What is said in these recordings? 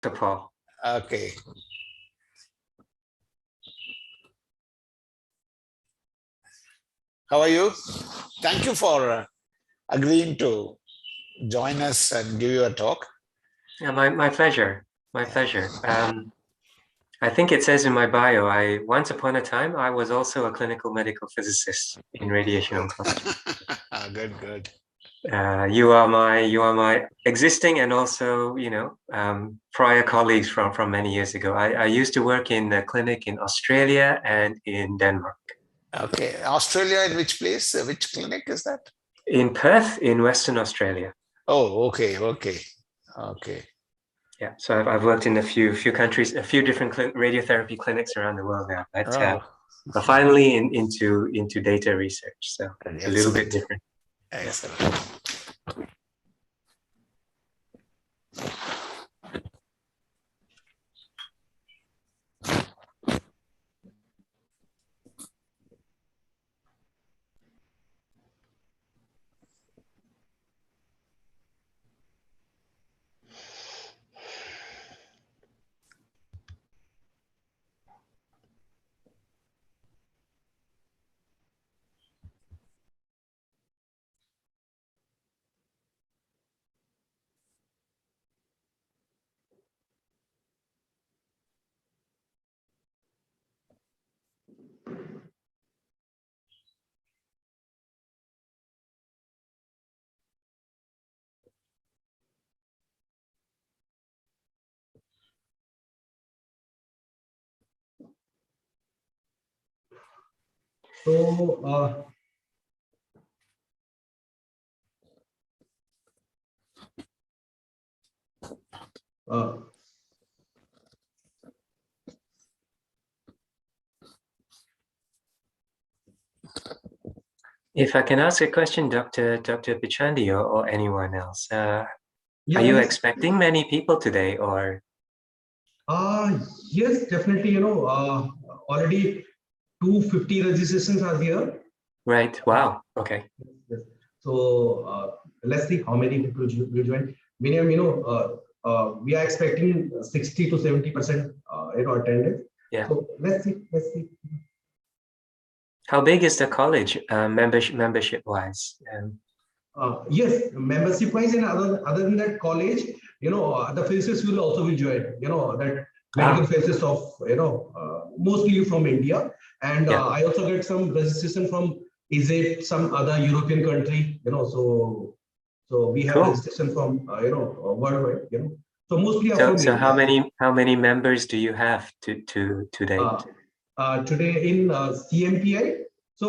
Dr. Paul. Okay. How are you? Thank you for agreeing to join us and give your talk. Yeah, my pleasure. My pleasure. I think it says in my bio, once upon a time, I was also a clinical medical physicist in radiation oncology. Good, good. You are my existing and also, prior colleagues from many years ago. I used to work in a clinic in Australia and in Denmark. Okay. Australia, in which place? Which clinic is that? In Perth, in Western Australia. Oh, okay. Yeah, so I've worked in a few countries, a few different radiotherapy clinics around the world now. But finally into data research, so a little bit different. Excellent. Yeah. So, If I can ask a question, Dr. Pichandi or anyone else, are you yes. expecting many people today, or? Yes, definitely. Already 250 registrations are here. Right. Wow. Okay. Yes. So let's see how many people will join. Minimum, we are expecting 60 to 70% attendance. Yeah. So let's see. How big is the college membership wise? Yes, membership wise, and other than that, college, the physicists will also join. That medical physicists of mostly from India, and I also get some registration from Egypt, some other European country. So we have registration from worldwide. So mostly are from India. How many members do you have to date? Today in CMPI, so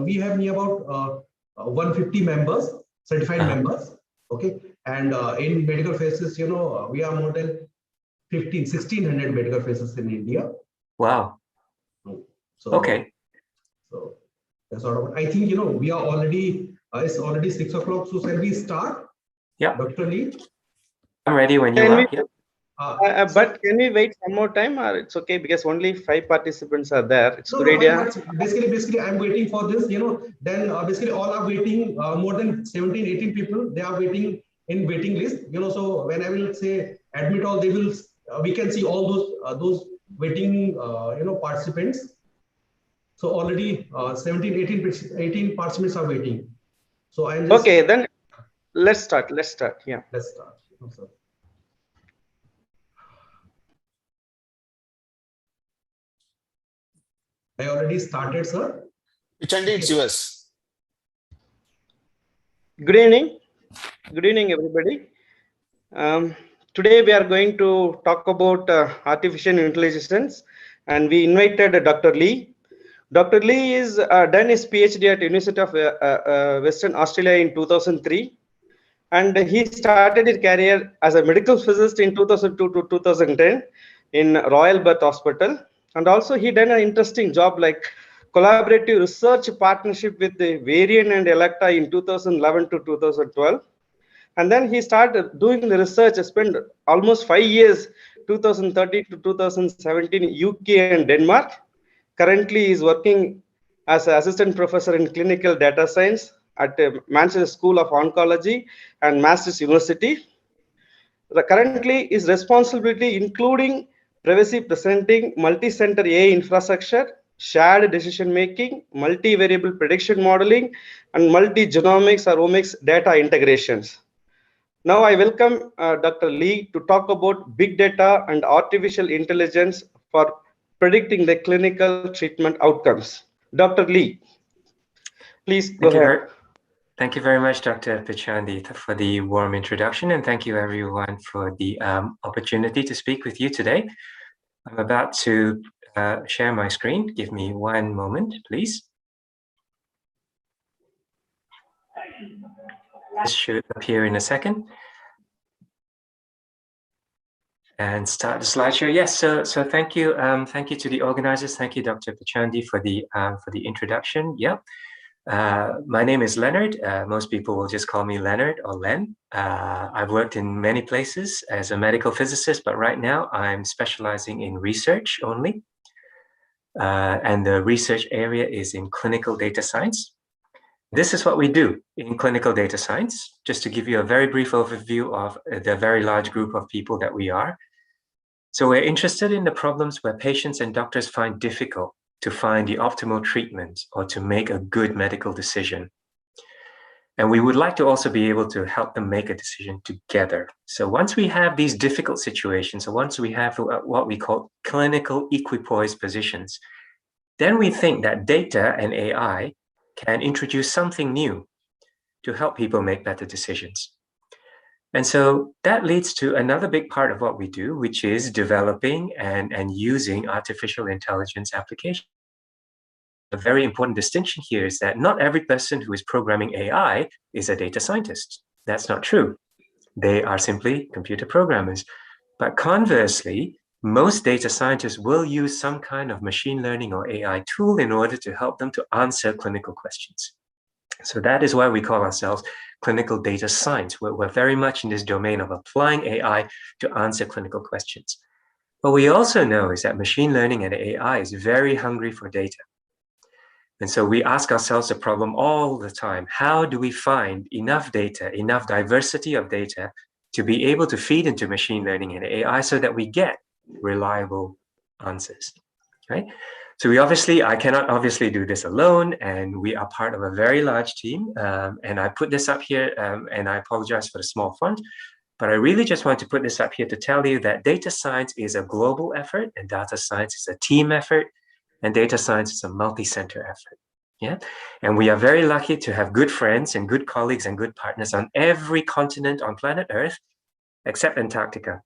we have near about 150 members, certified members. Okay, and in medical phases, we are more than 1,600 medical phases in India. Wow. So okay. So that's sort of. I think we are already. It's already 6 o'clock. So shall we start? Yeah. Dr. Lee. I'm ready when you are. Yeah. But can we wait some more time, or it's okay because only 5 participants are there? It's no, good idea. Basically, I'm waiting for this. Then basically all are waiting. More than 17, 18 people. They are waiting in waiting list. So when I will say admit all, they will. We can see all those waiting. Participants. So already 17, 18 participants are waiting. So I'm just. Okay, then let's start. Yeah. Let's start. No, sir. I already started, sir. Pichandi, it's yours. Good evening, everybody. Today we are going to talk about artificial intelligence, and we invited Dr. Lee. Dr. Lee is done his PhD at University of Western Australia in 2003, and he started his career as a medical physicist in 2002 to 2010 in Royal Perth Hospital. And also he done an interesting job like collaborative research partnership with the Varian and Electa in 2011 to 2012. And then he started doing the research, spent almost 5 years, 2013 to 2017 in UK and Denmark. Currently he is working as an assistant professor in clinical data science at Manchester School of Oncology and Maastricht University. currently is responsibility including privacy presenting, multi-center AI infrastructure, shared decision making, multi-variable prediction modeling, and multi-genomics or omics data integrations. Now I welcome Dr. Lee to talk about big data and artificial intelligence for predicting the clinical treatment outcomes. Dr. Lee, please go ahead. Thank you very much, Dr. Pichandi, for the warm introduction, and thank you everyone for the opportunity to speak with you today. I'm about to share my screen. Give me one moment, please. This should appear in a second. And start the slideshow. Yes, so thank you to the organizers. Thank you, Dr. Pichandi, for the introduction. Yeah. My name is Leonard. Most people will just call me Leonard or Len. I've worked in many places as a medical physicist, but right now I'm specializing in research only. And the research area is in clinical data science. This is what we do in clinical data science, just to give you a very brief overview of the very large group of people that we are. So we're interested in the problems where patients and doctors find difficult to find the optimal treatment or to make a good medical decision. And we would like to also be able to help them make a decision together. So once we have these difficult situations, or once we have what we call clinical equipoise positions, then we think that data and AI can introduce something new to help people make better decisions. And so that leads to another big part of what we do, which is developing and using artificial intelligence applications. A very important distinction here is that not every person who is programming AI is a data scientist. That's not true. They are simply computer programmers. But conversely, most data scientists will use some kind of machine learning or AI tool in order to help them to answer clinical questions. So that is why we call ourselves clinical data science. We're very much in this domain of applying AI to answer clinical questions. What we also know is that machine learning and AI is very hungry for data. And so we ask ourselves the problem all the time: how do we find enough data, enough diversity of data to be able to feed into machine learning and AI so that we get reliable answers, right? So I cannot obviously do this alone, and we are part of a very large team. And I put this up here, and I apologize for the small font, but I really just want to put this up here to tell you that data science is a global effort, and data science is a team effort, and data science is a multi-center effort. Yeah, and we are very lucky to have good friends and good colleagues and good partners on every continent on planet Earth, except Antarctica.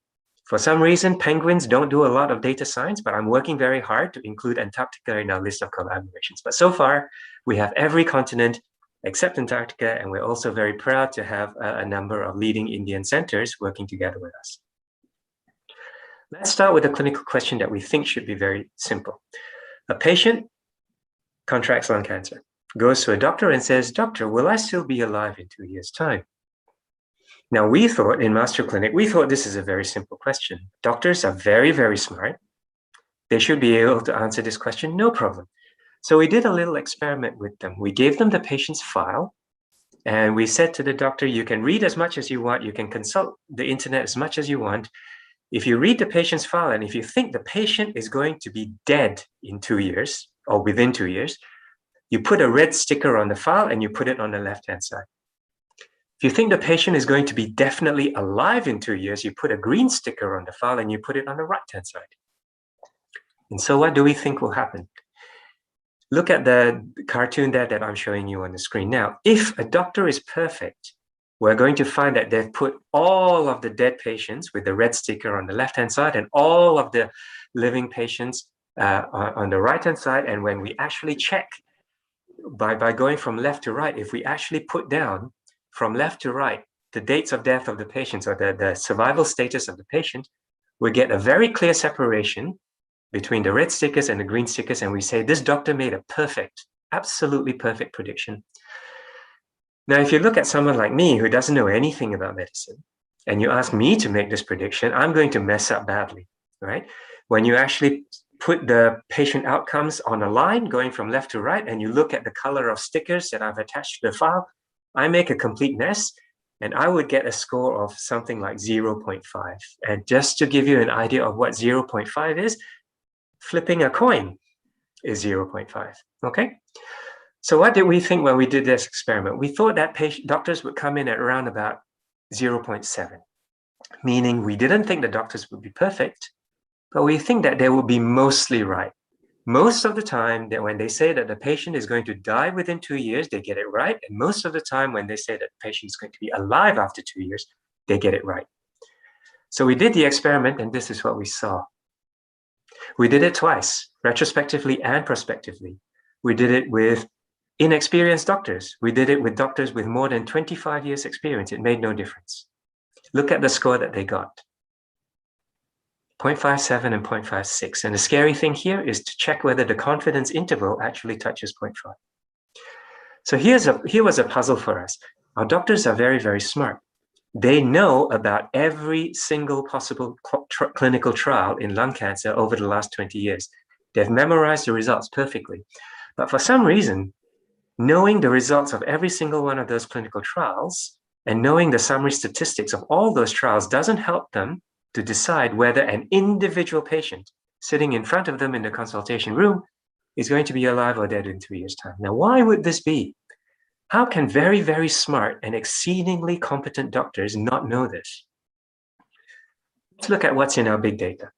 For some reason, penguins don't do a lot of data science, but I'm working very hard to include Antarctica in our list of collaborations. But so far, we have every continent except Antarctica, and we're also very proud to have a number of leading Indian centers working together with us. Let's start with a clinical question that we think should be very simple. A patient contracts lung cancer, goes to a doctor and says, "Doctor, will I still be alive in 2 years' time?" Now, we thought in Master Clinic, this is a very simple question. Doctors are very, very smart. They should be able to answer this question, no problem. So we did a little experiment with them. We gave them the patient's file, and we said to the doctor, you can read as much as you want. You can consult the internet as much as you want. If you read the patient's file, and if you think the patient is going to be dead in 2 years, or within 2 years, you put a red sticker on the file and you put it on the left-hand side. If you think the patient is going to be definitely alive in 2 years, you put a green sticker on the file and you put it on the right-hand side. And so what do we think will happen? Look at the cartoon there that I'm showing you on the screen. Now, if a doctor is perfect, we're going to find that they've put all of the dead patients with the red sticker on the left-hand side and all of the living patients on the right-hand side. And when we actually check by going from left to right, if we actually put down from left to right the dates of death of the patients or the survival status of the patient, we get a very clear separation between the red stickers and the green stickers, and we say this doctor made a perfect, absolutely perfect prediction. Now, if you look at someone like me who doesn't know anything about medicine, and you ask me to make this prediction, I'm going to mess up badly, right? When you actually put the patient outcomes on a line going from left to right, and you look at the color of stickers that I've attached to the file, I make a complete mess. and I would get a score of something like 0.5. And just to give you an idea of what 0.5 is, flipping a coin is 0.5, okay? So what did we think when we did this experiment? We thought that doctors would come in at around about 0.7, meaning we didn't think the doctors would be perfect, but we think that they will be mostly right. Most of the time that when they say that the patient is going to die within 2 years, they get it right. And most of the time when they say that the patient is going to be alive after 2 years, they get it right. So we did the experiment, and this is what we saw. We did it twice, retrospectively and prospectively. We did it with inexperienced doctors. We did it with doctors with more than 25 years experience. It made no difference. Look at the score that they got. 0.57 and 0.56. And the scary thing here is to check whether the confidence interval actually touches 0.5. So here was a puzzle for us. Our doctors are very, very smart. They know about every single possible clinical trial in lung cancer over the last 20 years. They've memorized the results perfectly. But for some reason, knowing the results of every single one of those clinical trials and knowing the summary statistics of all those trials doesn't help them to decide whether an individual patient sitting in front of them in the consultation room is going to be alive or dead in 2 years' time. Now, why would this be? How can very, very smart and exceedingly competent doctors not know this? Let's look at what's in our big data.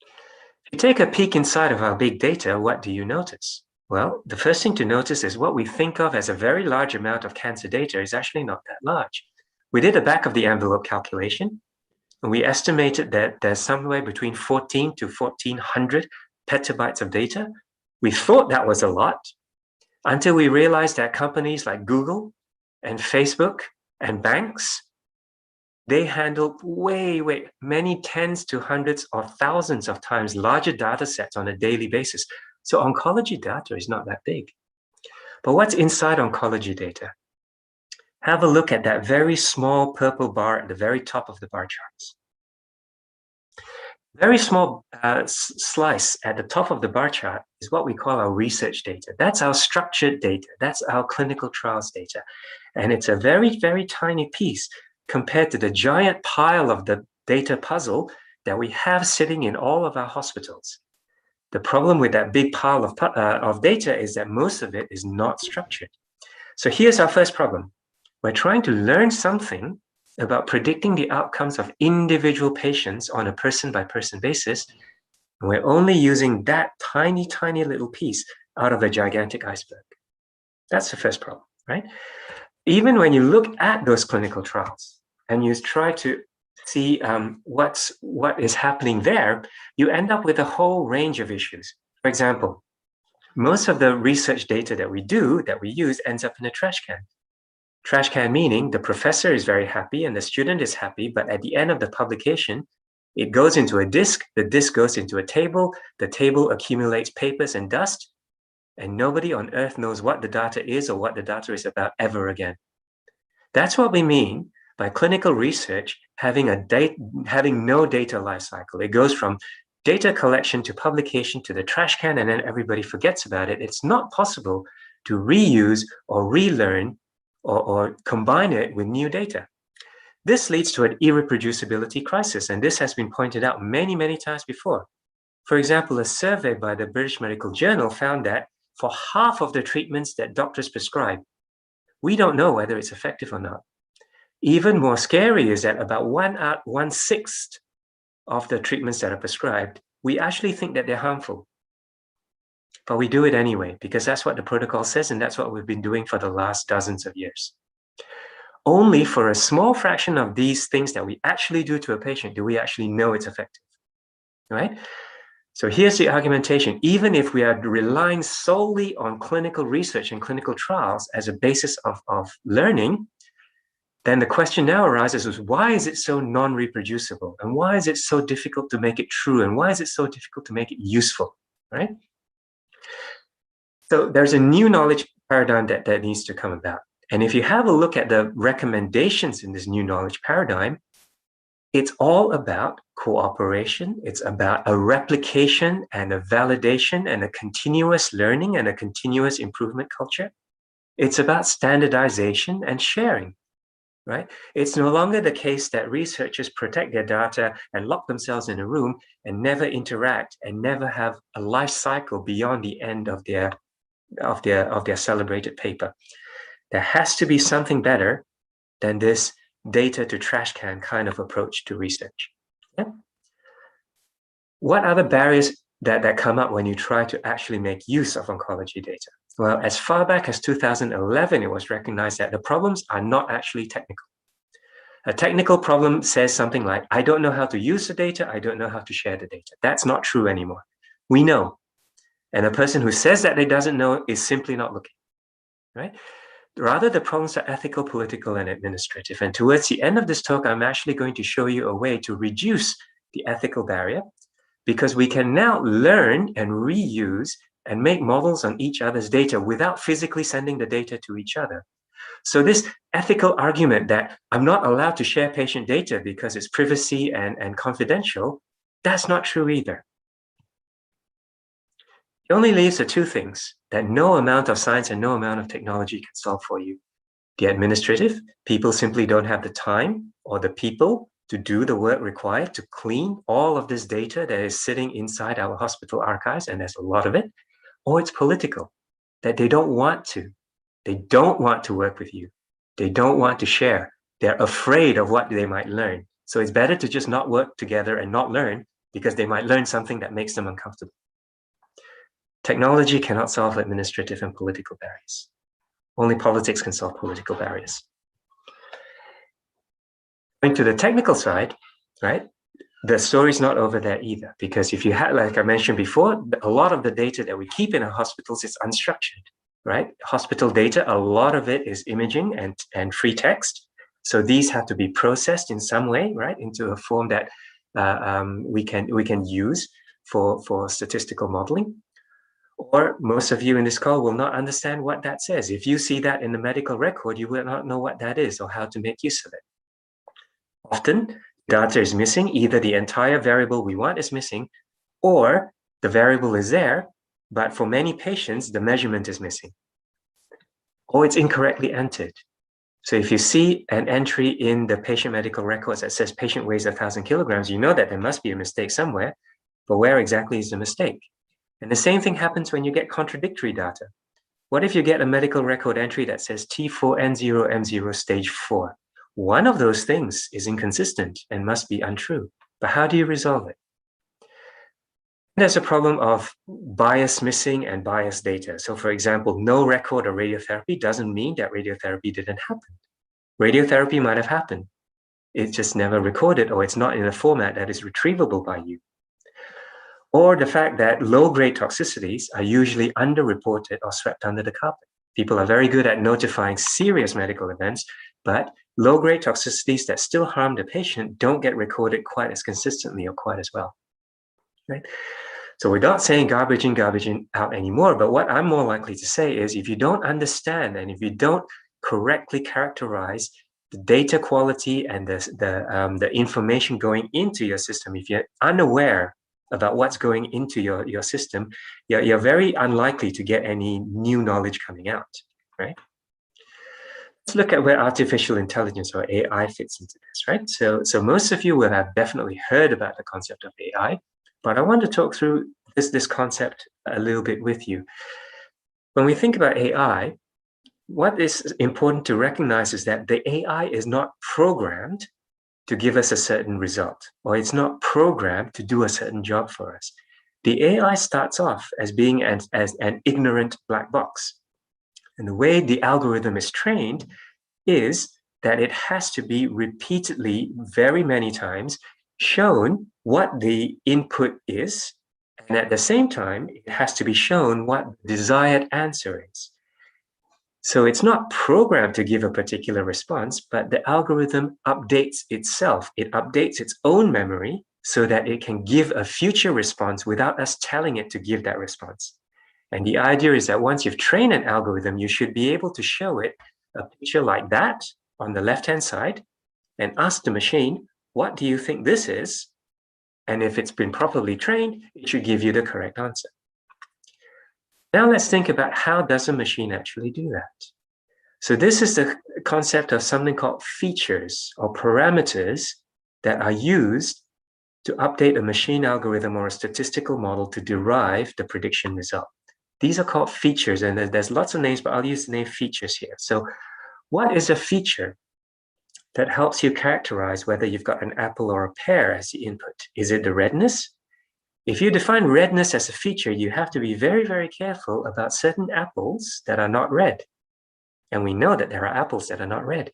If you take a peek inside of our big data, what do you notice? Well, the first thing to notice is what we think of as a very large amount of cancer data is actually not that large. We did a back of the envelope calculation, and we estimated that there's somewhere between 14 to 1400 petabytes of data. We thought that was a lot until we realized that companies like Google and Facebook and banks, they handle many tens to hundreds or thousands of times larger data sets on a daily basis. So oncology data is not that big. But what's inside oncology data? Have a look at that very small purple bar at the very top of the bar charts. Very small slice at the top of the bar chart is what we call our research data. That's our structured data. That's our clinical trials data. And it's a very, very tiny piece compared to the giant pile of the data puzzle that we have sitting in all of our hospitals. The problem with that big pile of data is that most of it is not structured. So here's our first problem. We're trying to learn something about predicting the outcomes of individual patients on a person-by-person basis, and we're only using that tiny, tiny little piece out of a gigantic iceberg. That's the first problem, right? Even when you look at those clinical trials and you try to see what is happening there, you end up with a whole range of issues. For example, most of the research data that we use ends up in a trash can. Trash can meaning the professor is very happy and the student is happy, but at the end of the publication, it goes into a disk, the disk goes into a table, the table accumulates papers and dust, and nobody on earth knows what the data is or what the data is about ever again. That's what we mean by clinical research having no data lifecycle. It goes from data collection to publication to the trash can, and then everybody forgets about it. It's not possible to reuse or relearn or combine it with new data. This leads to an irreproducibility crisis, and this has been pointed out many, many times before. For example, a survey by the British Medical Journal found that for half of the treatments that doctors prescribe, we don't know whether it's effective or not. Even more scary is that about 1/6 of the treatments that are prescribed, we actually think that they're harmful. But we do it anyway, because that's what the protocol says, and that's what we've been doing for the last dozens of years. Only for a small fraction of these things that we actually do to a patient do we actually know it's effective, right? So here's the argumentation. Even if we are relying solely on clinical research and clinical trials as a basis of learning, then the question now arises is, why is it so non-reproducible? And why is it so difficult to make it true? And why is it so difficult to make it useful, right? So there's a new knowledge paradigm that needs to come about. And if you have a look at the recommendations in this new knowledge paradigm, it's all about cooperation. It's about a replication and a validation and a continuous learning and a continuous improvement culture. It's about standardization and sharing, right? It's no longer the case that researchers protect their data and lock themselves in a room and never interact and never have a life cycle beyond the end of their celebrated paper. There has to be something better than this data to trash can kind of approach to research. Yeah? What are the barriers that come up when you try to actually make use of oncology data? Well, as far back as 2011, it was recognized that the problems are not actually technical. A technical problem says something like, I don't know how to use the data, I don't know how to share the data. That's not true anymore. We know. And a person who says that they doesn't know is simply not looking, right? Rather, the problems are ethical, political, and administrative. And towards the end of this talk, I'm actually going to show you a way to reduce the ethical barrier, because we can now learn and reuse and make models on each other's data without physically sending the data to each other. So this ethical argument that I'm not allowed to share patient data because it's privacy and confidential, that's not true either. It only leaves the two things that no amount of science and no amount of technology can solve for you. The administrative, people simply don't have the time or the people to do the work required to clean all of this data that is sitting inside our hospital archives, and there's a lot of it. Or it's political, that they don't want to. They don't want to work with you. They don't want to share. They're afraid of what they might learn. So it's better to just not work together and not learn, because they might learn something that makes them uncomfortable. Technology cannot solve administrative and political barriers. Only politics can solve political barriers. Going to the technical side, right? The story's not over there either, because if you had, like I mentioned before, a lot of the data that we keep in our hospitals is unstructured, right? Hospital data, a lot of it is imaging and free text. So these have to be processed in some way, right, into a form that we can use for statistical modeling. Or most of you in this call will not understand what that says. If you see that in the medical record, you will not know what that is or how to make use of it. Often, data is missing. Either the entire variable we want is missing, or the variable is there, but for many patients, the measurement is missing, or it's incorrectly entered. So if you see an entry in the patient medical records that says patient weighs 1,000 kilograms, you know that there must be a mistake somewhere, but where exactly is the mistake? And the same thing happens when you get contradictory data. What if you get a medical record entry that says T4N0M0 stage 4? One of those things is inconsistent and must be untrue. But how do you resolve it? There's a problem of bias missing and biased data. So for example, no record of radiotherapy doesn't mean that radiotherapy didn't happen. Radiotherapy might have happened. It's just never recorded, or it's not in a format that is retrievable by you. Or the fact that low-grade toxicities are usually underreported or swept under the carpet. People are very good at notifying serious medical events, but low-grade toxicities that still harm the patient don't get recorded quite as consistently or quite as well, right? So we're not saying garbage in, garbage out anymore, but what I'm more likely to say is if you don't understand and if you don't correctly characterize the data quality and the information going into your system, if you're unaware about what's going into your system, you're very unlikely to get any new knowledge coming out, right? Let's look at where artificial intelligence or AI fits into this, right? So most of you will have definitely heard about the concept of AI, but I want to talk through this concept a little bit with you. When we think about AI, what is important to recognize is that the AI is not programmed to give us a certain result, or it's not programmed to do a certain job for us. The AI starts off as being as an ignorant black box. And the way the algorithm is trained is that it has to be repeatedly, very many times, shown what the input is, and at the same time, it has to be shown what the desired answer is. So it's not programmed to give a particular response, but the algorithm updates itself. It updates its own memory so that it can give a future response without us telling it to give that response. And the idea is that once you've trained an algorithm, you should be able to show it a picture like that on the left-hand side and ask the machine, what do you think this is? And if it's been properly trained, it should give you the correct answer. Now let's think about how does a machine actually do that? So this is the concept of something called features or parameters that are used to update a machine algorithm or a statistical model to derive the prediction result. These are called features, and there's lots of names, but I'll use the name features here. So what is a feature that helps you characterize whether you've got an apple or a pear as the input? Is it the redness? If you define redness as a feature, you have to be very, very careful about certain apples that are not red. And we know that there are apples that are not red.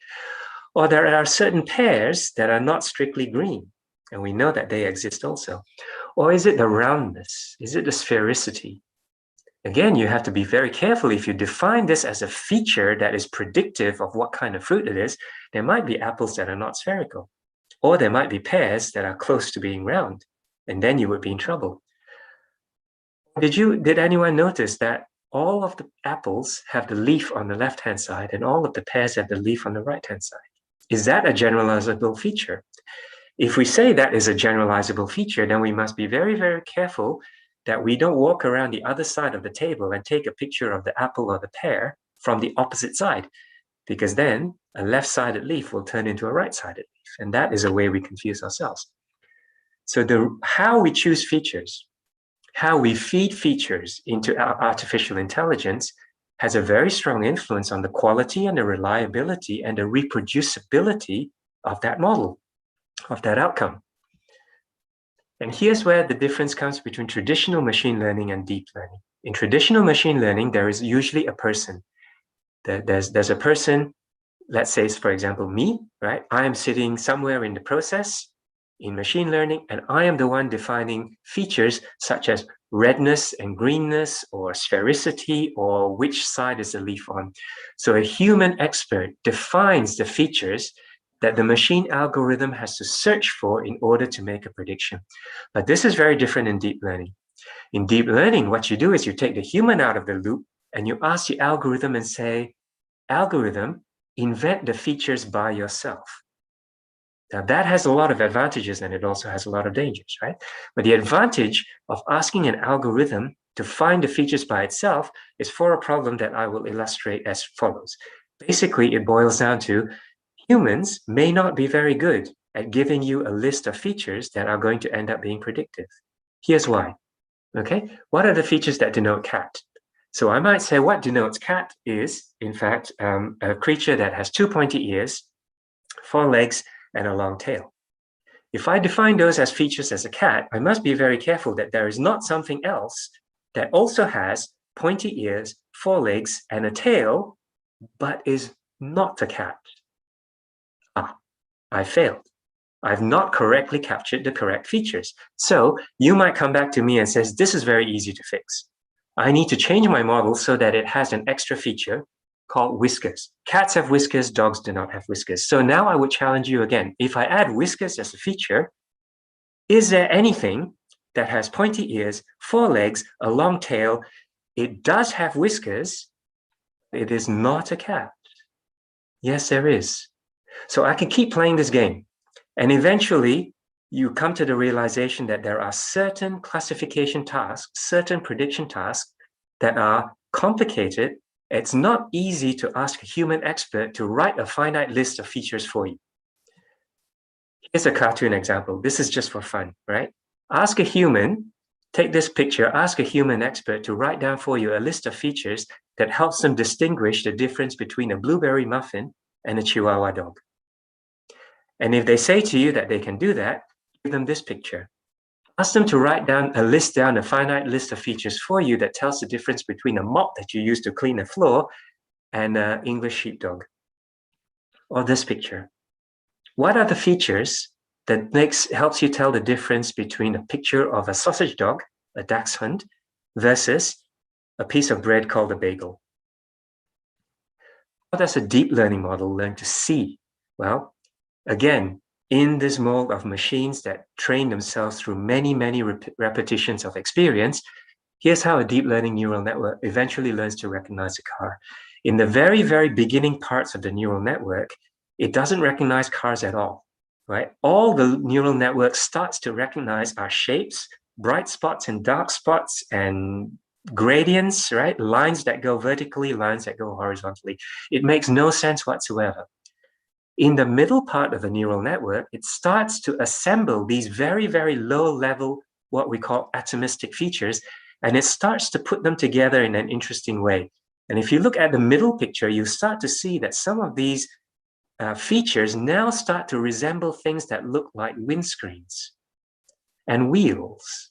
Or there are certain pears that are not strictly green. And we know that they exist also. Or is it the roundness? Is it the sphericity? Again, you have to be very careful. If you define this as a feature that is predictive of what kind of fruit it is, there might be apples that are not spherical. Or there might be pears that are close to being round. And then you would be in trouble. Did anyone notice that all of the apples have the leaf on the left-hand side and all of the pears have the leaf on the right-hand side? Is that a generalizable feature? If we say that is a generalizable feature, then we must be very, very careful that we don't walk around the other side of the table and take a picture of the apple or the pear from the opposite side, because then a left-sided leaf will turn into a right-sided leaf, and that is a way we confuse ourselves. So how we choose features, how we feed features into our artificial intelligence has a very strong influence on the quality and the reliability and the reproducibility of that model, of that outcome. And here's where the difference comes between traditional machine learning and deep learning. In traditional machine learning, there is usually a person. There's a person, let's say, for example, me, right? I am sitting somewhere in the process in machine learning, and I am the one defining features such as redness and greenness or sphericity or which side is the leaf on. So a human expert defines the features that the machine algorithm has to search for in order to make a prediction. But this is very different in deep learning. In deep learning, what you do is you take the human out of the loop and you ask the algorithm and say, algorithm, invent the features by yourself. Now that has a lot of advantages and it also has a lot of dangers, right? But the advantage of asking an algorithm to find the features by itself is for a problem that I will illustrate as follows. Basically, it boils down to humans may not be very good at giving you a list of features that are going to end up being predictive. Here's why, okay? What are the features that denote cat? So I might say what denotes cat is, in fact, a creature that has 2 pointy ears, 4 legs, and a long tail. If I define those as features as a cat, I must be very careful that there is not something else that also has pointy ears, 4 legs, and a tail, but is not a cat. I failed. I've not correctly captured the correct features. So you might come back to me and says, this is very easy to fix. I need to change my model so that it has an extra feature called whiskers. Cats have whiskers, dogs do not have whiskers. So now I would challenge you again. If I add whiskers as a feature, is there anything that has pointy ears, 4 legs, a long tail? It does have whiskers. It is not a cat. Yes, there is. So I can keep playing this game. And eventually, you come to the realization that there are certain classification tasks, certain prediction tasks that are complicated. It's not easy to ask a human expert to write a finite list of features for you. Here's a cartoon example. This is just for fun, right? Ask a human, take this picture, ask a human expert to write down for you a list of features that helps them distinguish the difference between a blueberry muffin and a Chihuahua dog. And if they say to you that they can do that, give them this picture. Ask them to write down a finite list of features for you that tells the difference between a mop that you use to clean a floor and an English sheepdog. Or this picture. What are the features that helps you tell the difference between a picture of a sausage dog, a dachshund, versus a piece of bread called a bagel? How does a deep learning model learn to see? Well, again, in this mold of machines that train themselves through many, many repetitions of experience, here's how a deep learning neural network eventually learns to recognize a car. In the very, very beginning parts of the neural network, it doesn't recognize cars at all, right? All the neural network starts to recognize are shapes, bright spots and dark spots, and gradients, right? Lines that go vertically, lines that go horizontally. It makes no sense whatsoever. In the middle part of the neural network, it starts to assemble these very, very low level, what we call atomistic features, and it starts to put them together in an interesting way. And if you look at the middle picture, you start to see that some of these features now start to resemble things that look like windscreens and wheels.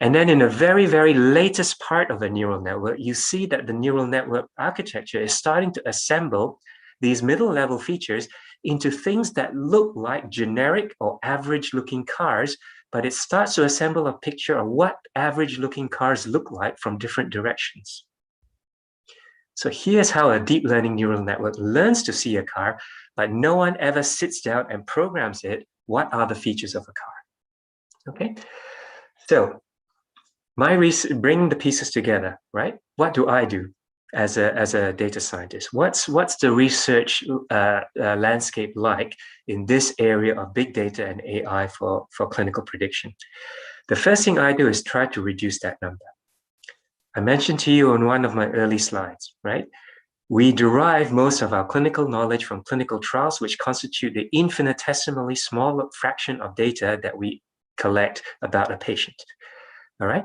And then in the very, very latest part of the neural network, you see that the neural network architecture is starting to assemble these middle level features into things that look like generic or average looking cars, but it starts to assemble a picture of what average looking cars look like from different directions. So here's how a deep learning neural network learns to see a car, but no one ever sits down and programs it. What are the features of a car? Okay, so bringing the pieces together, right? What do I do as a data scientist? What's the research landscape like in this area of big data and AI for clinical prediction? The first thing I do is try to reduce that number. I mentioned to you on one of my early slides, right? We derive most of our clinical knowledge from clinical trials, which constitute the infinitesimally small fraction of data that we collect about a patient. All right.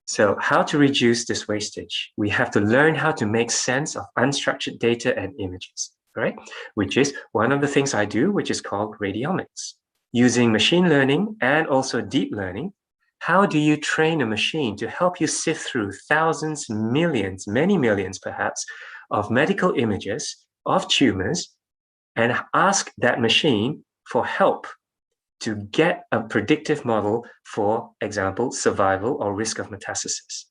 So how to reduce this wastage? We have to learn how to make sense of unstructured data and images, right? Which is one of the things I do, which is called radiomics. Using machine learning and also deep learning, how do you train a machine to help you sift through thousands, millions, many millions perhaps, of medical images of tumors and ask that machine for help to get a predictive model, for example, survival or risk of metastasis?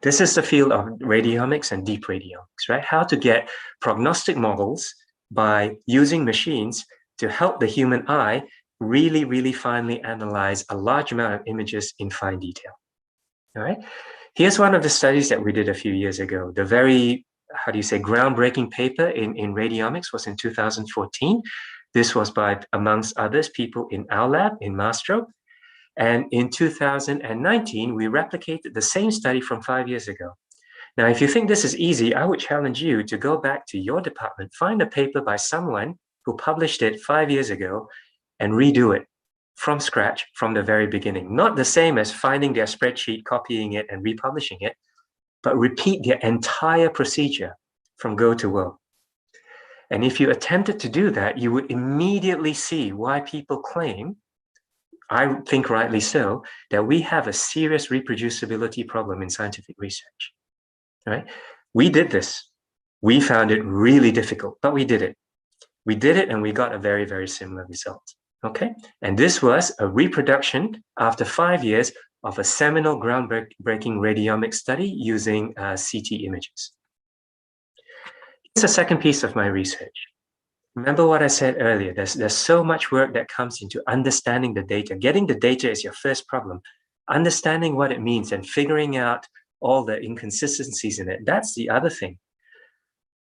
This is the field of radiomics and deep radiomics, right? How to get prognostic models by using machines to help the human eye really, really finely analyze a large amount of images in fine detail. All right. Here's one of the studies that we did a few years ago. The very, how do you say, groundbreaking paper in radiomics was in 2014. This was by, amongst others, people in our lab in Maastricht. And in 2019, we replicated the same study from 5 years ago. Now, if you think this is easy, I would challenge you to go back to your department, find a paper by someone who published it 5 years ago and redo it from scratch from the very beginning. Not the same as finding their spreadsheet, copying it and republishing it, but repeat their entire procedure from go to woe. And if you attempted to do that, you would immediately see why people claim, I think rightly so, that we have a serious reproducibility problem in scientific research, right? We did this. We found it really difficult, but we did it. We did it and we got a very, very similar result, okay? And this was a reproduction after 5 years of a seminal groundbreaking radiomic study using CT images. Here's a second piece of my research. Remember what I said earlier, there's so much work that comes into understanding the data. Getting the data is your first problem. Understanding what it means and figuring out all the inconsistencies in it, that's the other thing.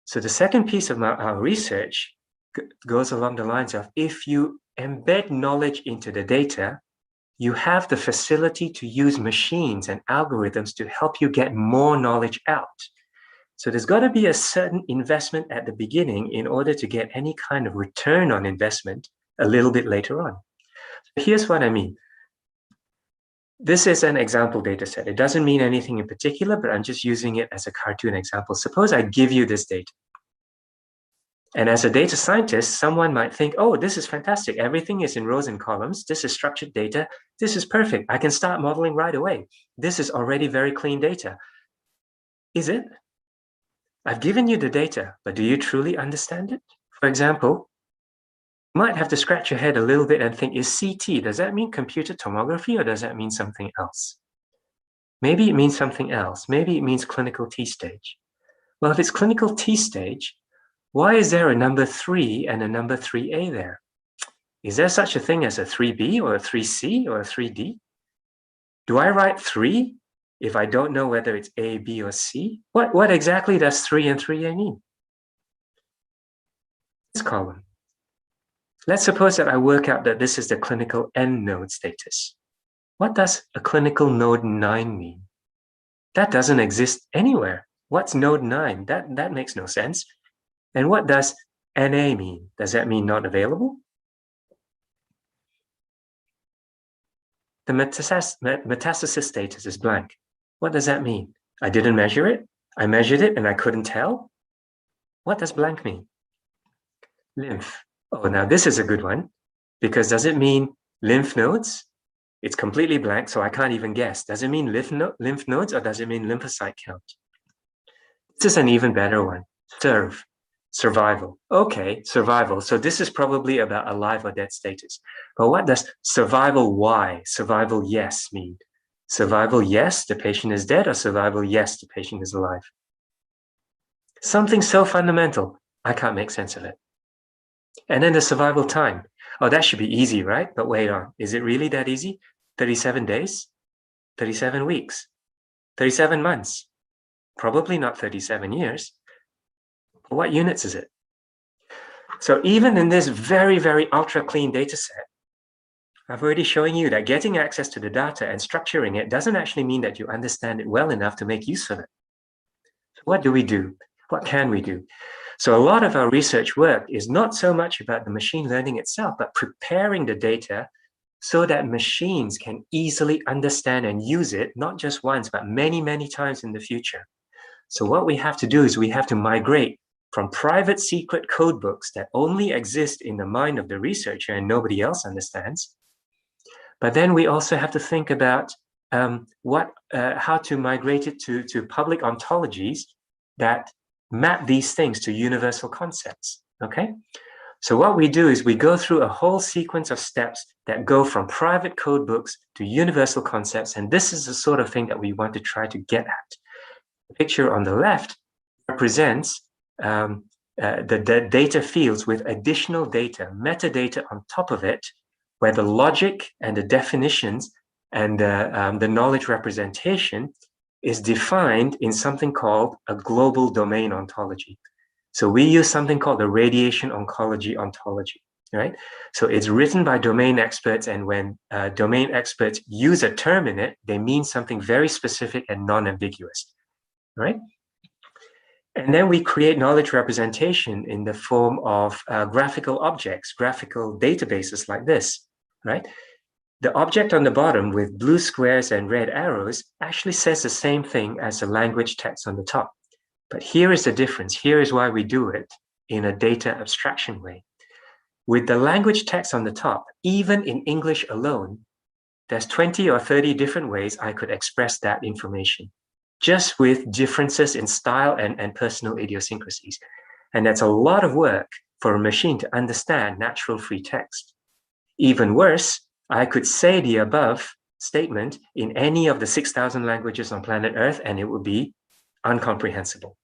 So the second piece of our research goes along the lines of, if you embed knowledge into the data, you have the facility to use machines and algorithms to help you get more knowledge out. So there's got to be a certain investment at the beginning in order to get any kind of return on investment a little bit later on. Here's what I mean. This is an example data set. It doesn't mean anything in particular, but I'm just using it as a cartoon example. Suppose I give you this data. And as a data scientist, someone might think, oh, this is fantastic. Everything is in rows and columns. This is structured data. This is perfect. I can start modeling right away. This is already very clean data. Is it? I've given you the data, but do you truly understand it? For example, you might have to scratch your head a little bit and think, is CT, does that mean computed tomography or does that mean something else? Maybe it means something else. Maybe it means clinical T-stage. Well, if it's clinical T-stage, why is there a number 3 and a number 3A there? Is there such a thing as a 3B or a 3C or a 3D? Do I write 3 if I don't know whether it's A, B, or C? What exactly does 3 and 3A mean? This column. Let's suppose that I work out that this is the clinical N node status. What does a clinical node 9 mean? That doesn't exist anywhere. What's node 9? That makes no sense. And what does NA mean? Does that mean not available? The metastasis status is blank. What does that mean? I didn't measure it. I measured it and I couldn't tell. What does blank mean? Lymph. Oh, now this is a good one, because does it mean lymph nodes? It's completely blank, so I can't even guess. Does it mean lymph nodes, or does it mean lymphocyte count? This is an even better one. Survival. Okay, survival. So this is probably about alive or dead status. But what does survival Y, survival yes mean? Survival yes, the patient is dead, or survival yes, the patient is alive? Something so fundamental, I can't make sense of it. And then the survival time. Oh, that should be easy, right? But wait on. Is it really that easy? 37 days? 37 weeks? 37 months? Probably not 37 years. But what units is it? So even in this very, very ultra clean data set, I've already shown you that getting access to the data and structuring it doesn't actually mean that you understand it well enough to make use of it. So what do we do? What can we do? So a lot of our research work is not so much about the machine learning itself, but preparing the data so that machines can easily understand and use it, not just once, but many, many times in the future. So what we have to do is we have to migrate from private secret code books that only exist in the mind of the researcher and nobody else understands. But then we also have to think about how to migrate it to public ontologies that map these things to universal concepts, okay? So what we do is we go through a whole sequence of steps that go from private code books to universal concepts, and this is the sort of thing that we want to try to get at. The picture on the left represents the data fields with additional data, metadata on top of it, where the logic and the definitions and the knowledge representation is defined in something called a global domain ontology. So we use something called the radiation oncology ontology, right? So it's written by domain experts, and when domain experts use a term in it, they mean something very specific and non-ambiguous, right? And then we create knowledge representation in the form of graphical objects, graphical databases like this, right? The object on the bottom with blue squares and red arrows actually says the same thing as the language text on the top. But here is the difference. Here is why we do it in a data abstraction way. With the language text on the top, even in English alone, there's 20 or 30 different ways I could express that information, just with differences in style and personal idiosyncrasies. And that's a lot of work for a machine to understand natural free text. Even worse, I could say the above statement in any of the 6,000 languages on planet Earth, and it would be incomprehensible.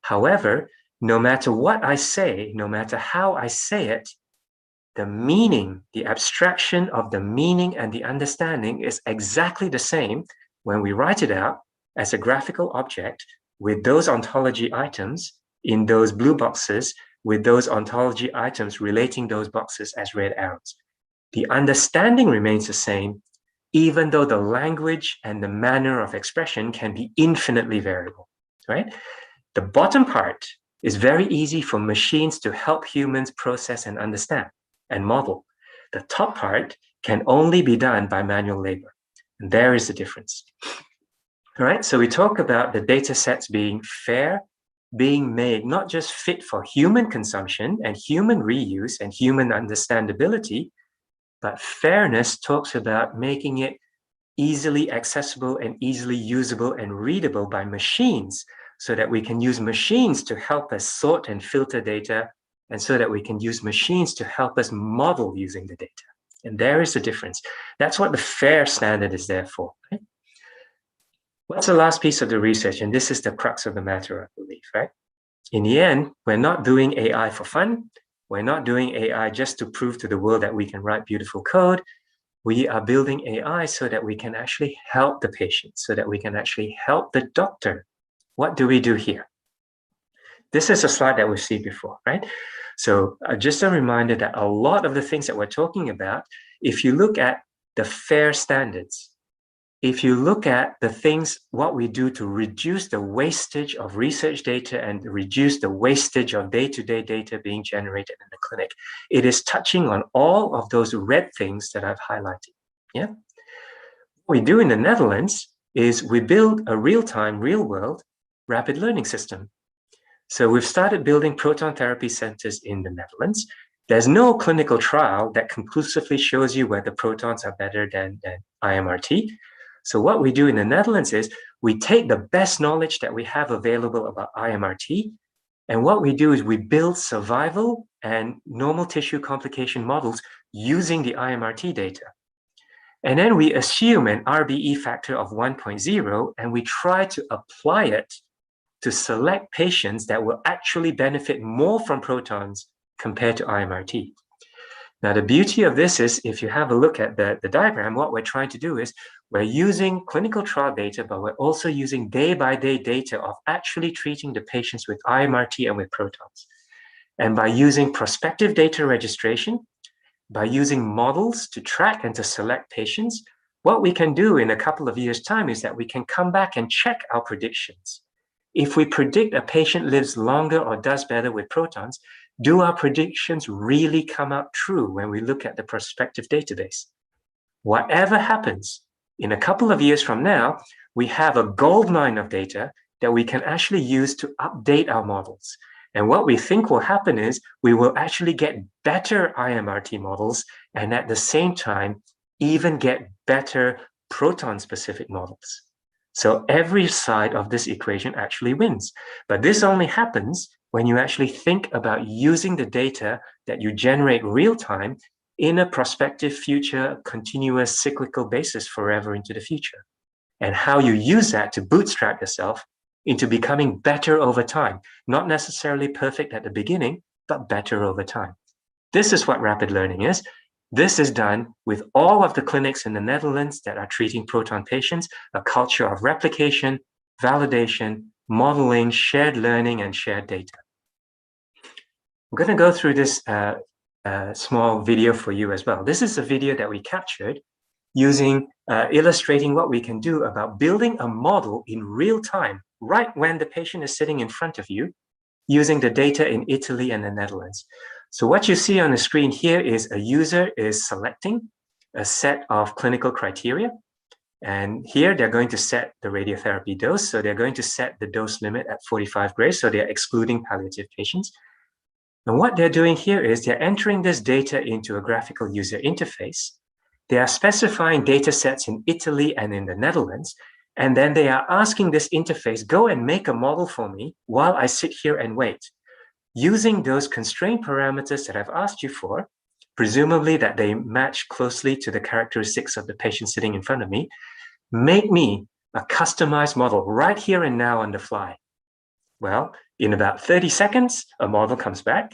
However, no matter what I say, no matter how I say it, the meaning, the abstraction of the meaning and the understanding is exactly the same when we write it out as a graphical object with those ontology items in those blue boxes, with those ontology items relating those boxes as red arrows. The understanding remains the same, even though the language and the manner of expression can be infinitely variable, right? The bottom part is very easy for machines to help humans process and understand and model. The top part can only be done by manual labor. And there is the difference. All right, so we talk about the data sets being fair, being made not just fit for human consumption and human reuse and human understandability, but fairness talks about making it easily accessible and easily usable and readable by machines, so that we can use machines to help us sort and filter data, and so that we can use machines to help us model using the data. And there is the difference. That's what the FAIR standard is there for. Right? What's the last piece of the research? And this is the crux of the matter, I believe, right? In the end, we're not doing AI for fun. We're not doing AI just to prove to the world that we can write beautiful code. We are building AI so that we can actually help the patient, so that we can actually help the doctor. What do we do here? This is a slide that we've seen before, right? So just a reminder that a lot of the things that we're talking about, if you look at the FAIR standards, if you look at the things, what we do to reduce the wastage of research data and reduce the wastage of day-to-day data being generated in the clinic, it is touching on all of those red things that I've highlighted. Yeah. What we do in the Netherlands is we build a real-time, real-world rapid learning system. So we've started building proton therapy centers in the Netherlands. There's no clinical trial that conclusively shows you whether protons are better than IMRT. So what we do in the Netherlands is we take the best knowledge that we have available about IMRT, and what we do is we build survival and normal tissue complication models using the IMRT data. And then we assume an RBE factor of 1.0, and we try to apply it to select patients that will actually benefit more from protons compared to IMRT. Now, the beauty of this is, if you have a look at the diagram, what we're trying to do is we're using clinical trial data, but we're also using day-by-day data of actually treating the patients with IMRT and with protons. And by using prospective data registration, by using models to track and to select patients, what we can do in a couple of years' time is that we can come back and check our predictions. If we predict a patient lives longer or does better with protons, do our predictions really come out true when we look at the prospective database? Whatever happens, in a couple of years from now, we have a goldmine of data that we can actually use to update our models. And what we think will happen is we will actually get better IMRT models, and at the same time, even get better proton-specific models. So every side of this equation actually wins. But this only happens when you actually think about using the data that you generate real time in a prospective future, continuous cyclical basis forever into the future. And how you use that to bootstrap yourself into becoming better over time. Not necessarily perfect at the beginning, but better over time. This is what rapid learning is. This is done with all of the clinics in the Netherlands that are treating proton patients, a culture of replication, validation, modeling, shared learning, and shared data. I'm going to go through this small video for you as well. This is a video that we captured using illustrating what we can do about building a model in real time, right when the patient is sitting in front of you, using the data in Italy and the Netherlands. So what you see on the screen here is a user is selecting a set of clinical criteria. And here they're going to set the radiotherapy dose. So they're going to set the dose limit at 45 grays. So they're excluding palliative patients. And what they're doing here is they're entering this data into a graphical user interface. They are specifying data sets in Italy and in the Netherlands. And then they are asking this interface, go and make a model for me while I sit here and wait. Using those constraint parameters that I've asked you for, presumably that they match closely to the characteristics of the patient sitting in front of me, make me a customized model right here and now on the fly. Well, in about 30 seconds, a model comes back.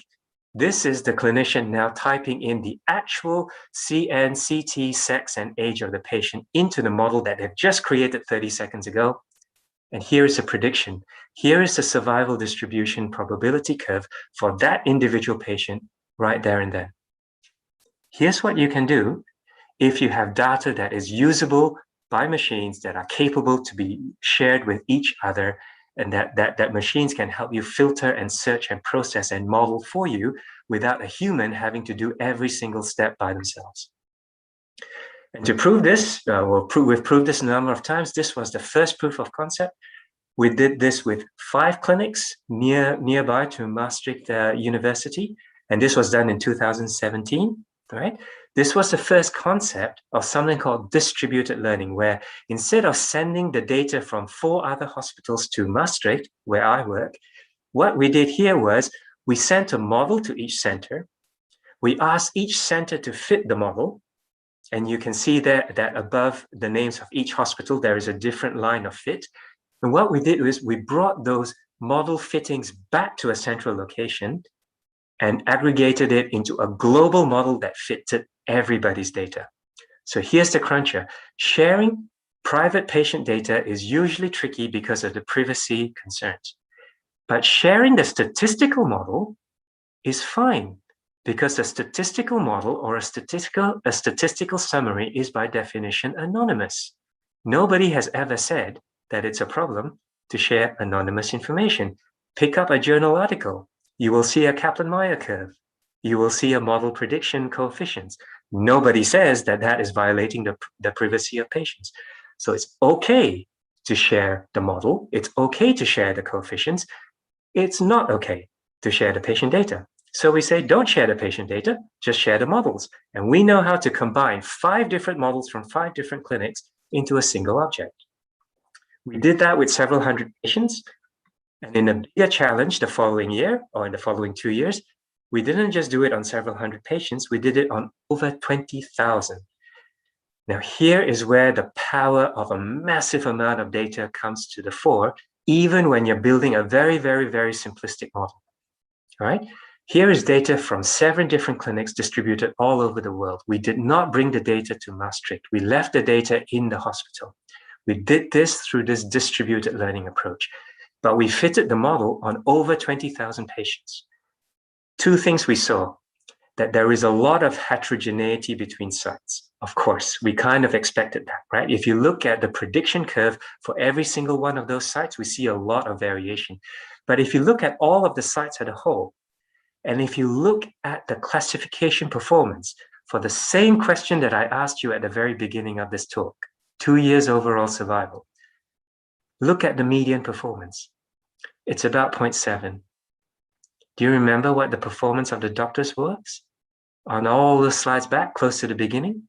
This is the clinician now typing in the actual CN, CT, sex, and age of the patient into the model that they've just created 30 seconds ago. And here is a prediction. Here is the survival distribution probability curve for that individual patient right there and then. Here's what you can do if you have data that is usable by machines that are capable to be shared with each other, and that machines can help you filter and search and process and model for you without a human having to do every single step by themselves. And to prove this, we've proved this a number of times. This was the first proof of concept. We did this with 5 clinics nearby to Maastricht University, and this was done in 2017, right? This was the first concept of something called distributed learning, where instead of sending the data from 4 other hospitals to Maastricht, where I work, what we did here was we sent a model to each center. We asked each center to fit the model. And you can see there that above the names of each hospital, there is a different line of fit. And what we did was we brought those model fittings back to a central location and aggregated it into a global model that fitted everybody's data. So here's the cruncher. Sharing private patient data is usually tricky because of the privacy concerns. But sharing the statistical model is fine, because a statistical model or a statistical summary is by definition anonymous. Nobody has ever said that it's a problem to share anonymous information. Pick up a journal article. You will see a Kaplan-Meier curve. You will see a model prediction coefficients. Nobody says that that is violating the privacy of patients. So it's okay to share the model. It's okay to share the coefficients. It's not okay to share the patient data. So we say, don't share the patient data, just share the models. And we know how to combine 5 different models from 5 different clinics into a single object. We did that with several hundred patients. And in a bigger challenge the following year, or in the following 2 years, we didn't just do it on several hundred patients, we did it on over 20,000. Now, here is where the power of a massive amount of data comes to the fore, even when you're building a very, very, very simplistic model. All right? Here is data from 7 different clinics distributed all over the world. We did not bring the data to Maastricht. We left the data in the hospital. We did this through this distributed learning approach, but we fitted the model on over 20,000 patients. 2 things we saw: that there is a lot of heterogeneity between sites. Of course, we kind of expected that, right? If you look at the prediction curve for every single one of those sites, we see a lot of variation. But if you look at all of the sites as a whole, and if you look at the classification performance for the same question that I asked you at the very beginning of this talk, 2 years overall survival, look at the median performance. It's about 0.7. Do you remember what the performance of the doctors was on all the slides back, close to the beginning?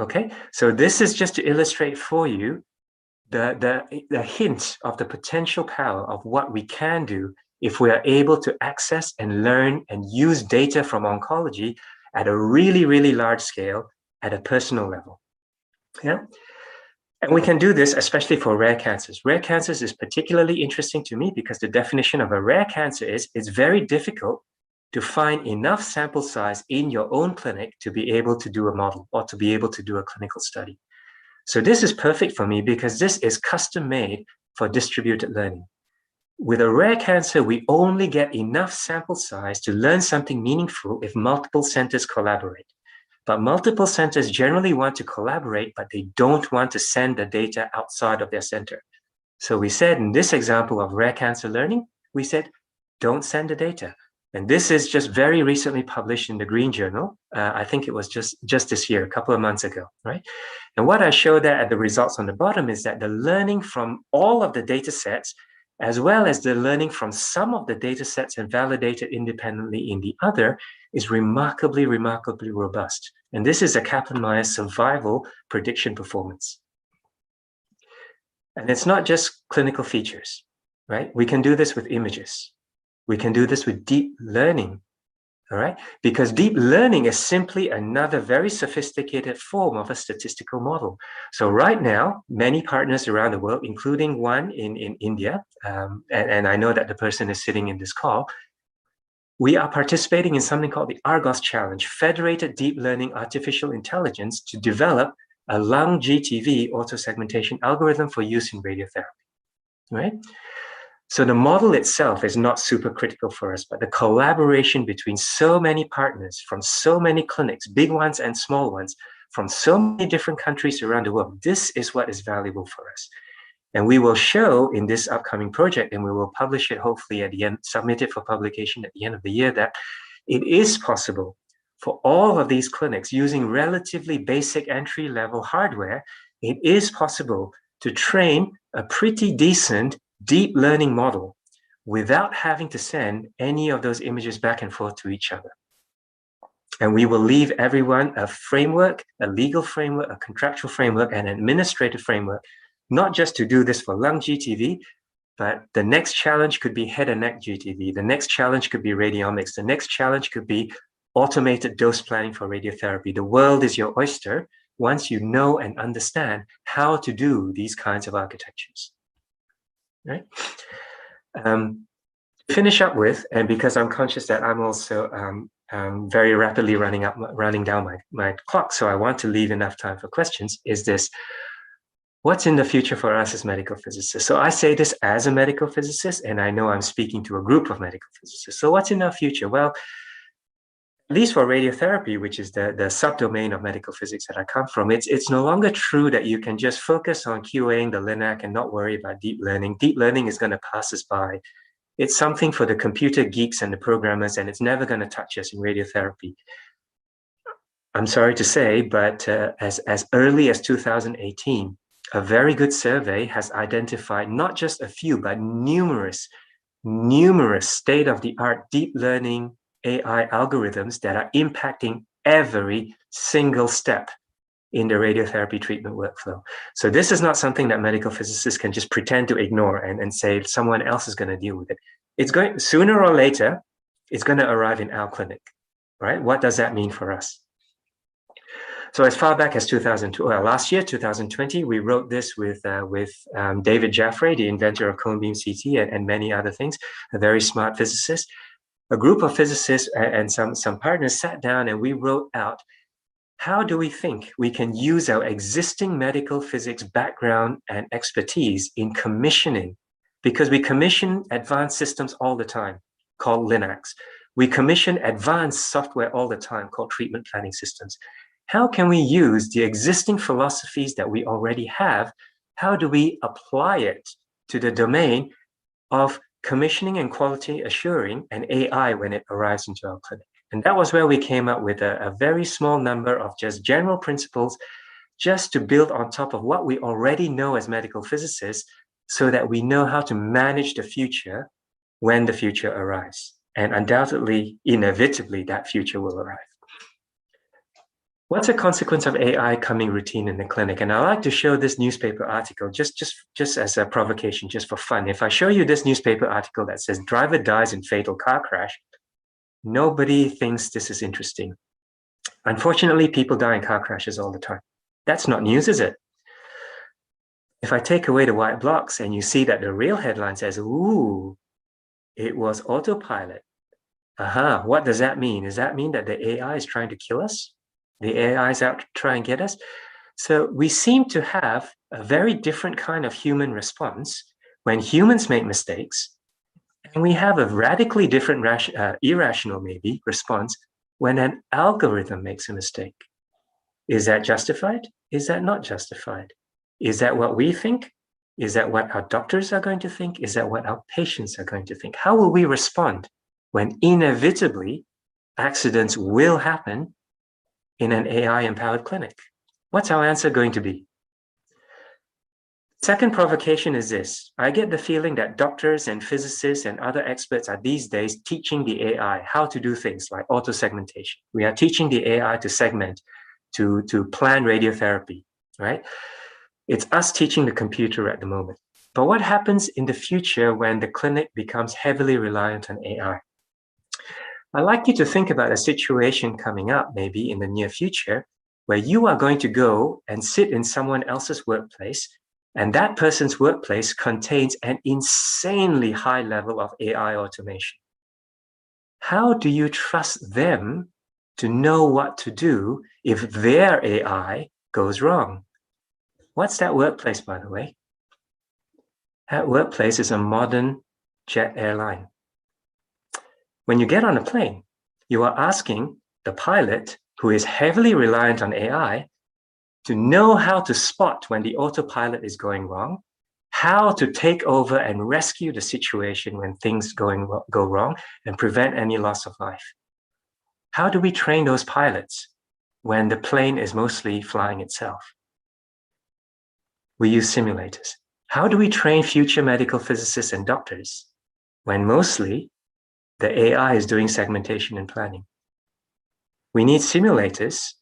Okay, so this is just to illustrate for you the hint of the potential power of what we can do if we are able to access and learn and use data from oncology at a really, really large scale at a personal level. Yeah. And we can do this especially for rare cancers. Rare cancers is particularly interesting to me because the definition of a rare cancer is it's very difficult to find enough sample size in your own clinic to be able to do a model or to be able to do a clinical study. So this is perfect for me because this is custom made for distributed learning. With a rare cancer, we only get enough sample size to learn something meaningful if multiple centers collaborate. But multiple centers generally want to collaborate, but they don't want to send the data outside of their center. So we said in this example of rare cancer learning, we said, don't send the data. And this is just very recently published in the Green Journal. I think it was just this year, a couple of months ago, right? And what I showed there at the results on the bottom is that the learning from all of the data sets, as well as the learning from some of the data sets and validated independently in the other, is remarkably, remarkably robust. And this is a Kaplan-Meier survival prediction performance. And it's not just clinical features, right? We can do this with images. We can do this with deep learning, all right? Because deep learning is simply another very sophisticated form of a statistical model. So right now, many partners around the world, including one in India, and I know that the person is sitting in this call, we are participating in something called the Argos Challenge, Federated Deep Learning Artificial Intelligence, to develop a lung GTV auto-segmentation algorithm for use in radiotherapy, right? So the model itself is not super critical for us, but the collaboration between so many partners from so many clinics, big ones and small ones, from so many different countries around the world, this is what is valuable for us. And we will show in this upcoming project, and we will publish it hopefully at the end, submit it for publication at the end of the year, that it is possible for all of these clinics using relatively basic entry-level hardware, it is possible to train a pretty decent deep learning model without having to send any of those images back and forth to each other. And we will leave everyone a framework, a legal framework, a contractual framework, and an administrative framework, not just to do this for lung GTV, but the next challenge could be head and neck GTV. The next challenge could be radiomics. The next challenge could be automated dose planning for radiotherapy. The world is your oyster once you know and understand how to do these kinds of architectures. Right? Finish up with, and because I'm conscious that I'm also very rapidly running down my clock, so I want to leave enough time for questions, is this: what's in the future for us as medical physicists? So I say this as a medical physicist, and I know I'm speaking to a group of medical physicists. So what's in our future? Well, least for radiotherapy, which is the subdomain of medical physics that I come from, it's no longer true that you can just focus on QAing the LINAC and not worry about deep learning. Deep learning is going to pass us by. It's something for the computer geeks and the programmers, and it's never going to touch us in radiotherapy. I'm sorry to say, but as early as 2018, a very good survey has identified not just a few, but numerous state-of-the-art deep learning AI algorithms that are impacting every single step in the radiotherapy treatment workflow. So this is not something that medical physicists can just pretend to ignore and say someone else is going to deal with it. It's going, sooner or later, it's going to arrive in our clinic, right? What does that mean for us? So as far back as last year, 2020, we wrote this with David Jaffray, the inventor of cone beam CT and many other things, a very smart physicist. A group of physicists and some partners sat down and we wrote out, how do we think we can use our existing medical physics background and expertise in commissioning? Because we commission advanced systems all the time, called LINACs. We commission advanced software all the time, called treatment planning systems. How can we use the existing philosophies that we already have? How do we apply it to the domain of commissioning and quality assuring and AI when it arrives into our clinic? And that was where we came up with a very small number of just general principles just to build on top of what we already know as medical physicists so that we know how to manage the future when the future arrives. And undoubtedly, inevitably, that future will arrive. What's a consequence of AI coming routine in the clinic? And I like to show this newspaper article just as a provocation, just for fun. If I show you this newspaper article that says driver dies in fatal car crash, nobody thinks this is interesting. Unfortunately, people die in car crashes all the time. That's not news, is it? If I take away the white blocks and you see that the real headline says, ooh, it was autopilot. Aha, what does that mean? Does that mean that the AI is trying to kill us? The AI is out to try and get us? So we seem to have a very different kind of human response when humans make mistakes, and we have a radically different, irrational maybe, response when an algorithm makes a mistake. Is that justified? Is that not justified? Is that what we think? Is that what our doctors are going to think? Is that what our patients are going to think? How will we respond when inevitably accidents will happen in an AI-empowered clinic? What's our answer going to be? Second provocation is this. I get the feeling that doctors and physicists and other experts are these days teaching the AI how to do things like auto-segmentation. We are teaching the AI to segment, to plan radiotherapy, right? It's us teaching the computer at the moment. But what happens in the future when the clinic becomes heavily reliant on AI? I'd like you to think about a situation coming up maybe in the near future where you are going to go and sit in someone else's workplace, and that person's workplace contains an insanely high level of AI automation. How do you trust them to know what to do if their AI goes wrong? What's that workplace, by the way? That workplace is a modern jet airline. When you get on a plane, you are asking the pilot, who is heavily reliant on AI, to know how to spot when the autopilot is going wrong, how to take over and rescue the situation when things go wrong and prevent any loss of life. How do we train those pilots when the plane is mostly flying itself? We use simulators. How do we train future medical physicists and doctors when mostly the AI is doing segmentation and planning? We need simulators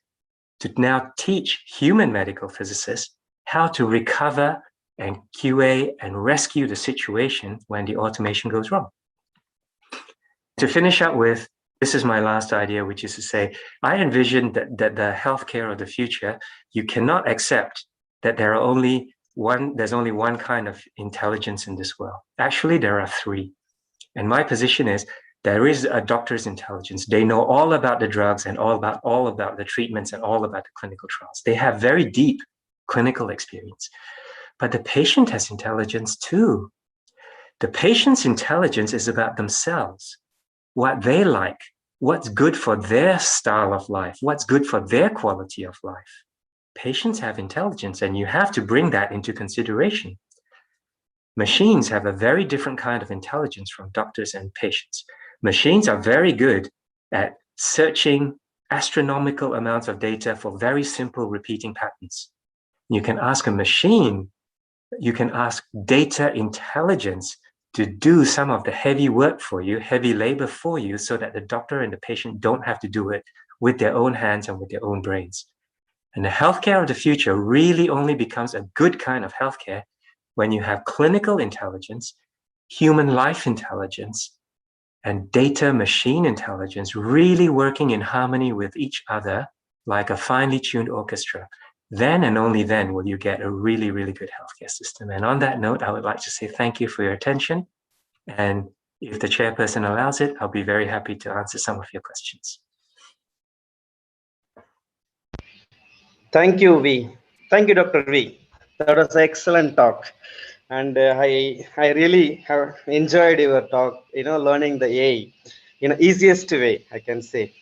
to now teach human medical physicists how to recover and QA and rescue the situation when the automation goes wrong. To finish up with, this is my last idea, which is to say, I envision that the healthcare of the future, you cannot accept that there's only one kind of intelligence in this world. Actually, there are three. And my position is, there is a doctor's intelligence. They know all about the drugs and all about the treatments and all about the clinical trials. They have very deep clinical experience. But the patient has intelligence too. The patient's intelligence is about themselves, what they like, what's good for their style of life, what's good for their quality of life. Patients have intelligence, and you have to bring that into consideration. Machines have a very different kind of intelligence from doctors and patients. Machines are very good at searching astronomical amounts of data for very simple repeating patterns. You can ask a machine, you can ask data intelligence to do some of the heavy work for you, heavy labor for you, so that the doctor and the patient don't have to do it with their own hands and with their own brains. And the healthcare of the future really only becomes a good kind of healthcare when you have clinical intelligence, human life intelligence, and data machine intelligence really working in harmony with each other like a finely tuned orchestra. Then and only then will you get a really, really good healthcare system. And on that note, I would like to say thank you for your attention. And if the chairperson allows it, I'll be very happy to answer some of your questions. Thank you, V. Thank you, Dr. V. That was an excellent talk. And I really have enjoyed your talk, learning the AI, easiest way, I can say.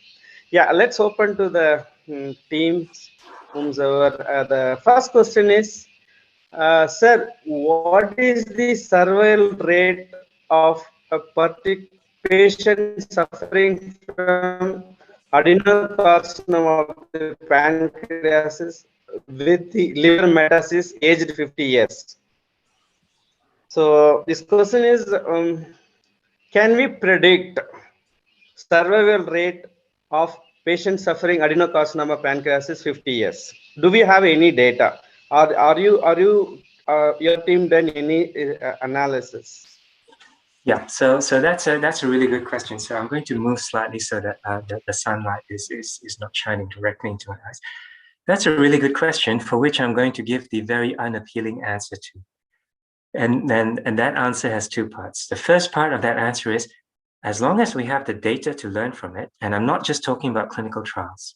Yeah, let's open to the teams. The first question is, sir, what is the survival rate of a particular patient suffering from adenocarcinoma of the pancreas with the liver metastasis aged 50 years? So this question is, can we predict survival rate of patients suffering adenocarcinoma pancreasis 50 years? Do we have any data? Are you your team done any analysis? Yeah, so that's a really good question. So I'm going to move slightly so that the sunlight is not shining directly into my eyes. That's a really good question for which I'm going to give the very unappealing answer to. And that answer has two parts. The first part of that answer is, as long as we have the data to learn from it, and I'm not just talking about clinical trials,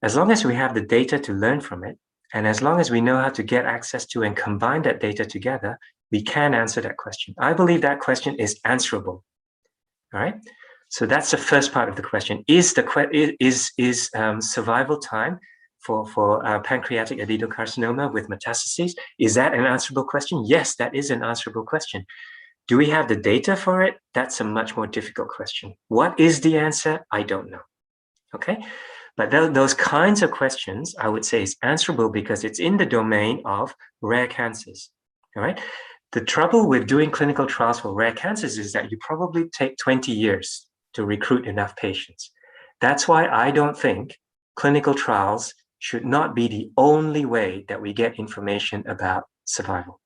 as long as we have the data to learn from it, and as long as we know how to get access to and combine that data together, we can answer that question. I believe that question is answerable. All right. So that's the first part of the question. Is survival time for pancreatic adenocarcinoma with metastases, is that an answerable question? Yes, that is an answerable question. Do we have the data for it? That's a much more difficult question. What is the answer? I don't know. Okay. But those kinds of questions, I would say, is answerable because it's in the domain of rare cancers. All right. The trouble with doing clinical trials for rare cancers is that you probably take 20 years to recruit enough patients. That's why I don't think clinical trials should not be the only way that we get information about survival.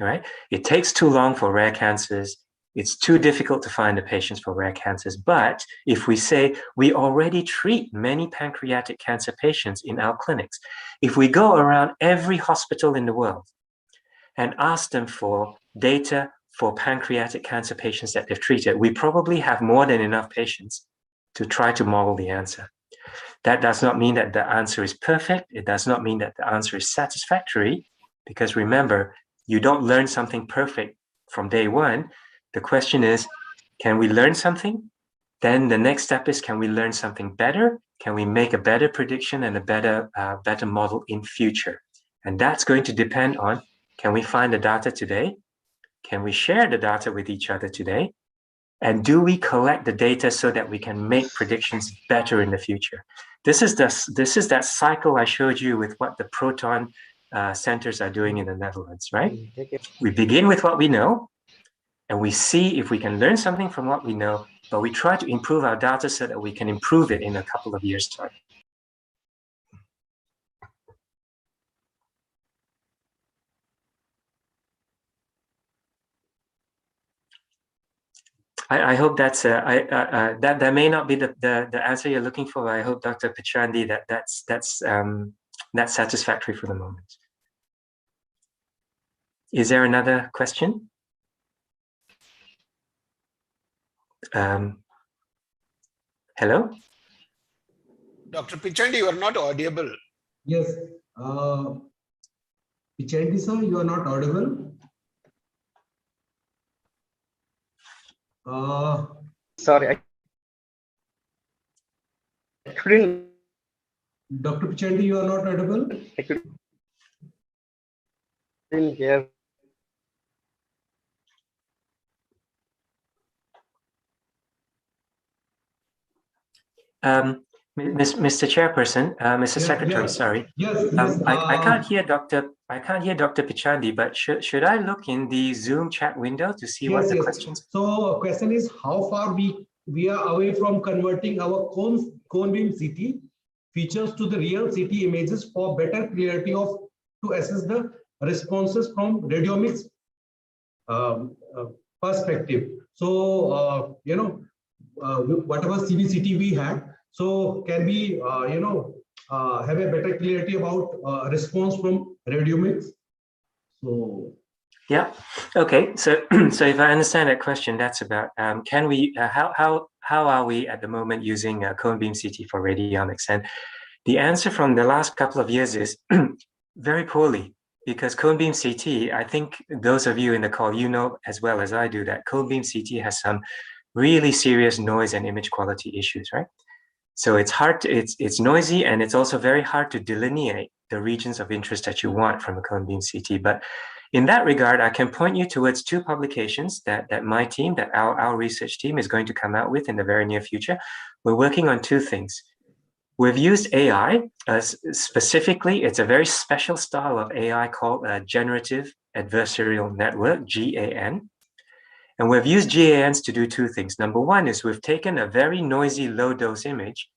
All right. It takes too long for rare cancers. It's too difficult to find the patients for rare cancers. But if we say we already treat many pancreatic cancer patients in our clinics, if we go around every hospital in the world and ask them for data for pancreatic cancer patients that they've treated, we probably have more than enough patients to try to model the answer. That does not mean that the answer is perfect. It does not mean that the answer is satisfactory, because remember, you don't learn something perfect from day one. The question is, can we learn something? Then the next step is, can we learn something better? Can we make a better prediction and a better model in future? And that's going to depend on, can we find the data today? Can we share the data with each other today? And do we collect the data so that we can make predictions better in the future? This is that cycle I showed you with what the proton centers are doing in the Netherlands, right? We begin with what we know, and we see if we can learn something from what we know, but we try to improve our data so that we can improve it in a couple of years' time. I hope that's that may not be the answer you're looking for. I hope, Dr. Pichandi, that's satisfactory for the moment. Is there another question? Hello? Dr. Pichandi, you are not audible. Yes. Pichandi, sir, you are not audible. Sorry. couldn't. Dr. Pichandi, you are not audible. I couldn't hear. Mr. Chairperson, Mr. Yes, Secretary, yes. sorry. Yes, I can't hear Dr. Pichandi, but should I look in the Zoom chat window to see what the questions? So question is how far we are away from converting our cone beam CT features to the real CT images for better clarity to assess the responses from radiomics perspective. So whatever CBCT we had, so can we have a better clarity about response from radiomics? So yeah, okay. So so if I understand that question, that's about can we how are we at the moment using cone beam CT for radiomics? And the answer from the last couple of years is very poorly, because cone beam CT, I think those of you in the call, you know as well as I do that cone beam CT has some really serious noise and image quality issues, right? So it's hard to, it's noisy, and it's also very hard to delineate the regions of interest that you want from a cone beam CT. But in that regard, I can point you towards two publications that my team, that our research team is going to come out with in the very near future. We're working on two things. We've used AI, specifically, it's a very special style of AI called Generative Adversarial Network, GAN. And we've used GANs to do two things. Number one is we've taken a very noisy low-dose image,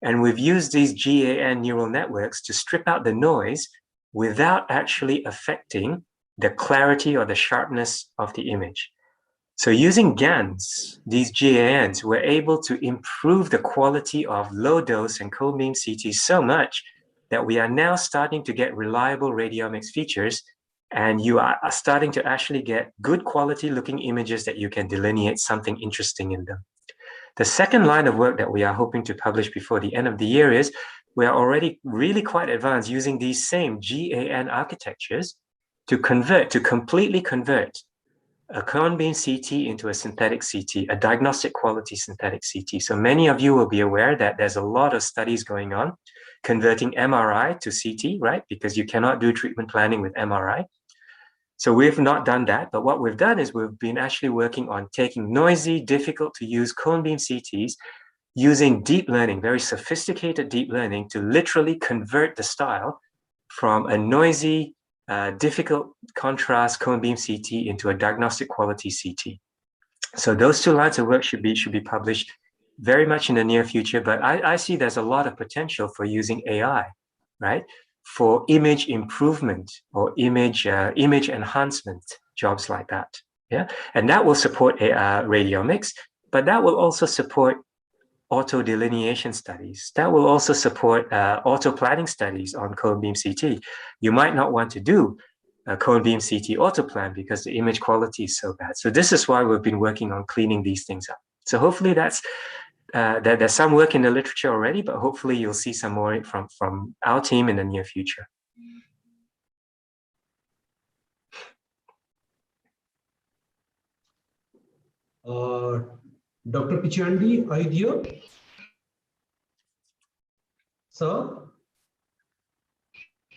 and we've used these GAN neural networks to strip out the noise without actually affecting the clarity or the sharpness of the image. So using GANs, these GANs, we're able to improve the quality of low-dose and cone beam CT so much that we are now starting to get reliable radiomics features, and you are starting to actually get good quality looking images that you can delineate something interesting in them. The second line of work that we are hoping to publish before the end of the year is we are already really quite advanced using these same GAN architectures to completely convert a cone beam CT into a synthetic CT, a diagnostic quality synthetic CT. So many of you will be aware that there's a lot of studies going on converting MRI to CT, right? Because you cannot do treatment planning with MRI. So we've not done that, but what we've done is we've been actually working on taking noisy, difficult to use cone beam CTs using deep learning, very sophisticated deep learning, to literally convert the style from a noisy, difficult contrast cone beam CT into a diagnostic quality CT. So those two lines of work should be published very much in the near future, but I see there's a lot of potential for using AI, right? For image improvement or image enhancement, jobs like that, yeah? And that will support radiomics, but that will also support auto delineation studies. That will also support auto planning studies on cone beam CT. You might not want to do a cone beam CT auto plan because the image quality is so bad. So this is why we've been working on cleaning these things up. So hopefully there's some work in the literature already, but hopefully you'll see some more from our team in the near future. Dr. Pichandi, are you there? Sir?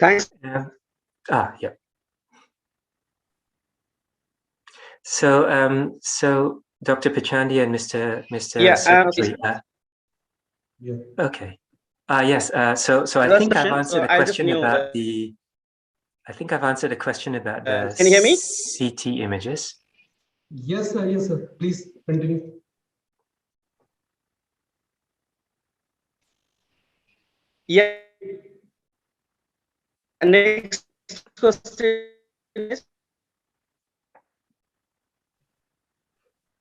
Thanks. Yeah. So so Dr. Pichandi and Mr. Secretary. Yeah. Okay. Yes. So I think I've answered the question about the. I think I've answered the question about the can you hear me? CT images. Yes, sir. Yes, sir. Please continue. Yeah. Next question is.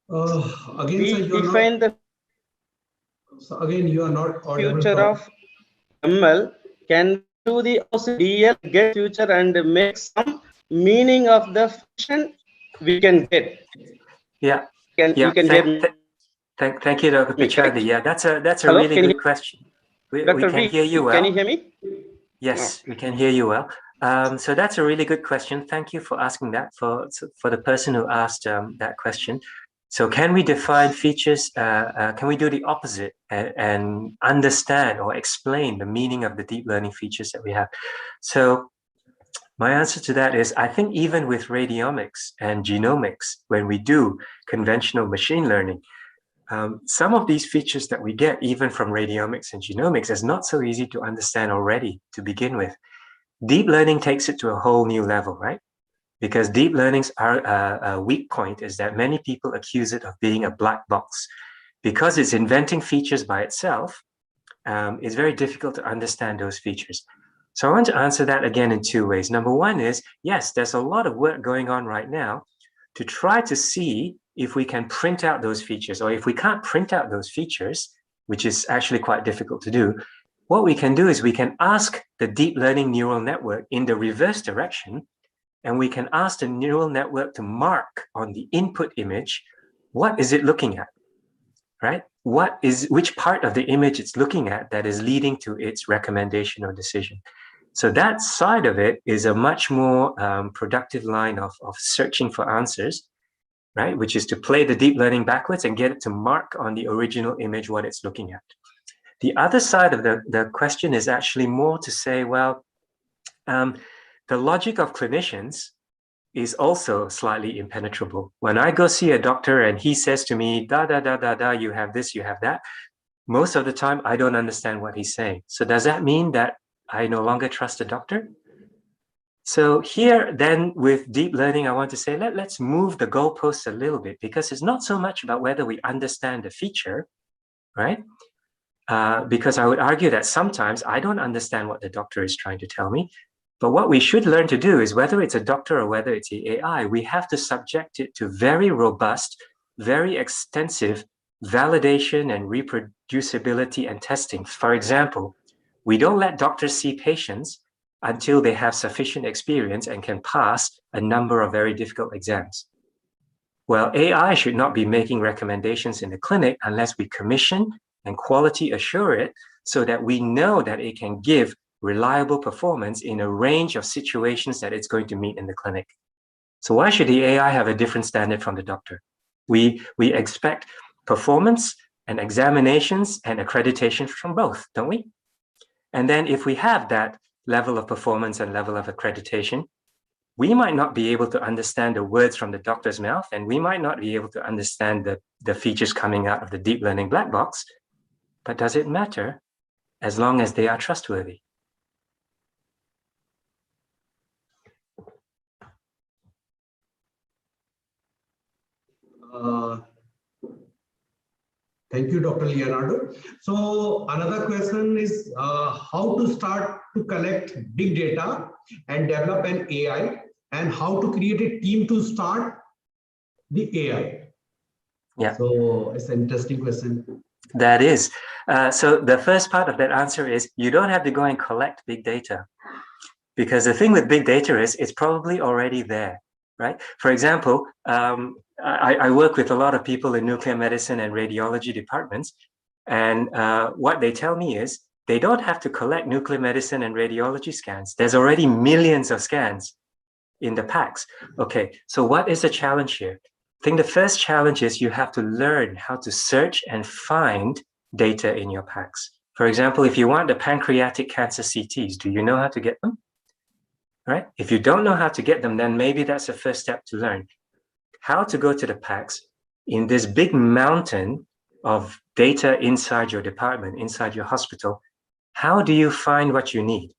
Again, sir, you are not. So again, you are not audible. Future of ML can do the DL get future and make some meaning of the function we can get. Yeah. You can hear me. Thank you, Dr. Pichandi. Yeah, that's a Hello? really good question. We can hear you well. Can you hear me? Yes, we can hear you well. So that's a really good question. Thank you for asking that, for the person who asked that question. So can we define features? Can we do the opposite and understand or explain the meaning of the deep learning features that we have? So my answer to that is, I think even with radiomics and genomics, when we do conventional machine learning, some of these features that we get even from radiomics and genomics is not so easy to understand already to begin with. Deep learning takes it to a whole new level, right? Because deep learning's a weak point is that many people accuse it of being a black box. Because it's inventing features by itself, it's very difficult to understand those features. So I want to answer that again in two ways. Number one is, yes, there's a lot of work going on right now to try to see if we can print out those features, or if we can't print out those features, which is actually quite difficult to do, what we can do is we can ask the deep learning neural network in the reverse direction, and we can ask the neural network to mark on the input image, what is it looking at, right? Which part of the image it's looking at that is leading to its recommendation or decision. So that side of it is a much more productive line of searching for answers, right? Which is to play the deep learning backwards and get it to mark on the original image what it's looking at. The other side of the question is actually more to say, well, the logic of clinicians is also slightly impenetrable. When I go see a doctor and he says to me, you have this, you have that, most of the time I don't understand what he's saying. So does that mean that I no longer trust the doctor? So here then with deep learning, I want to say, let's move the goalposts a little bit, because it's not so much about whether we understand the feature, right? Because I would argue that sometimes I don't understand what the doctor is trying to tell me. But what we should learn to do is, whether it's a doctor or whether it's the AI, we have to subject it to very robust, very extensive validation and reproducibility and testing. For example, we don't let doctors see patients until they have sufficient experience and can pass a number of very difficult exams. Well, AI should not be making recommendations in the clinic unless we commission and quality assure it so that we know that it can give reliable performance in a range of situations that it's going to meet in the clinic. So why should the AI have a different standard from the doctor? We expect performance and examinations and accreditations from both, don't we? And then if we have that level of performance and level of accreditation, we might not be able to understand the words from the doctor's mouth, and we might not be able to understand the features coming out of the deep learning black box. But does it matter as long as they are trustworthy? Thank you, Dr. Leonardo. So another question is how to start to collect big data and develop an AI, and how to create a team to start the AI. Yeah. So it's an interesting question. That is. So the first part of that answer is, you don't have to go and collect big data, because the thing with big data is it's probably already there, right? For example, I work with a lot of people in nuclear medicine and radiology departments, and what they tell me is they don't have to collect nuclear medicine and radiology scans. There's already millions of scans in the packs. Okay, so what is the challenge here? I think the first challenge is you have to learn how to search and find data in your packs. For example, if you want the pancreatic cancer CTs, do you know how to get them? Right? If you don't know how to get them, then maybe that's the first step to learn. How to go to the packs in this big mountain of data inside your department, inside your hospital. How do you find what you need?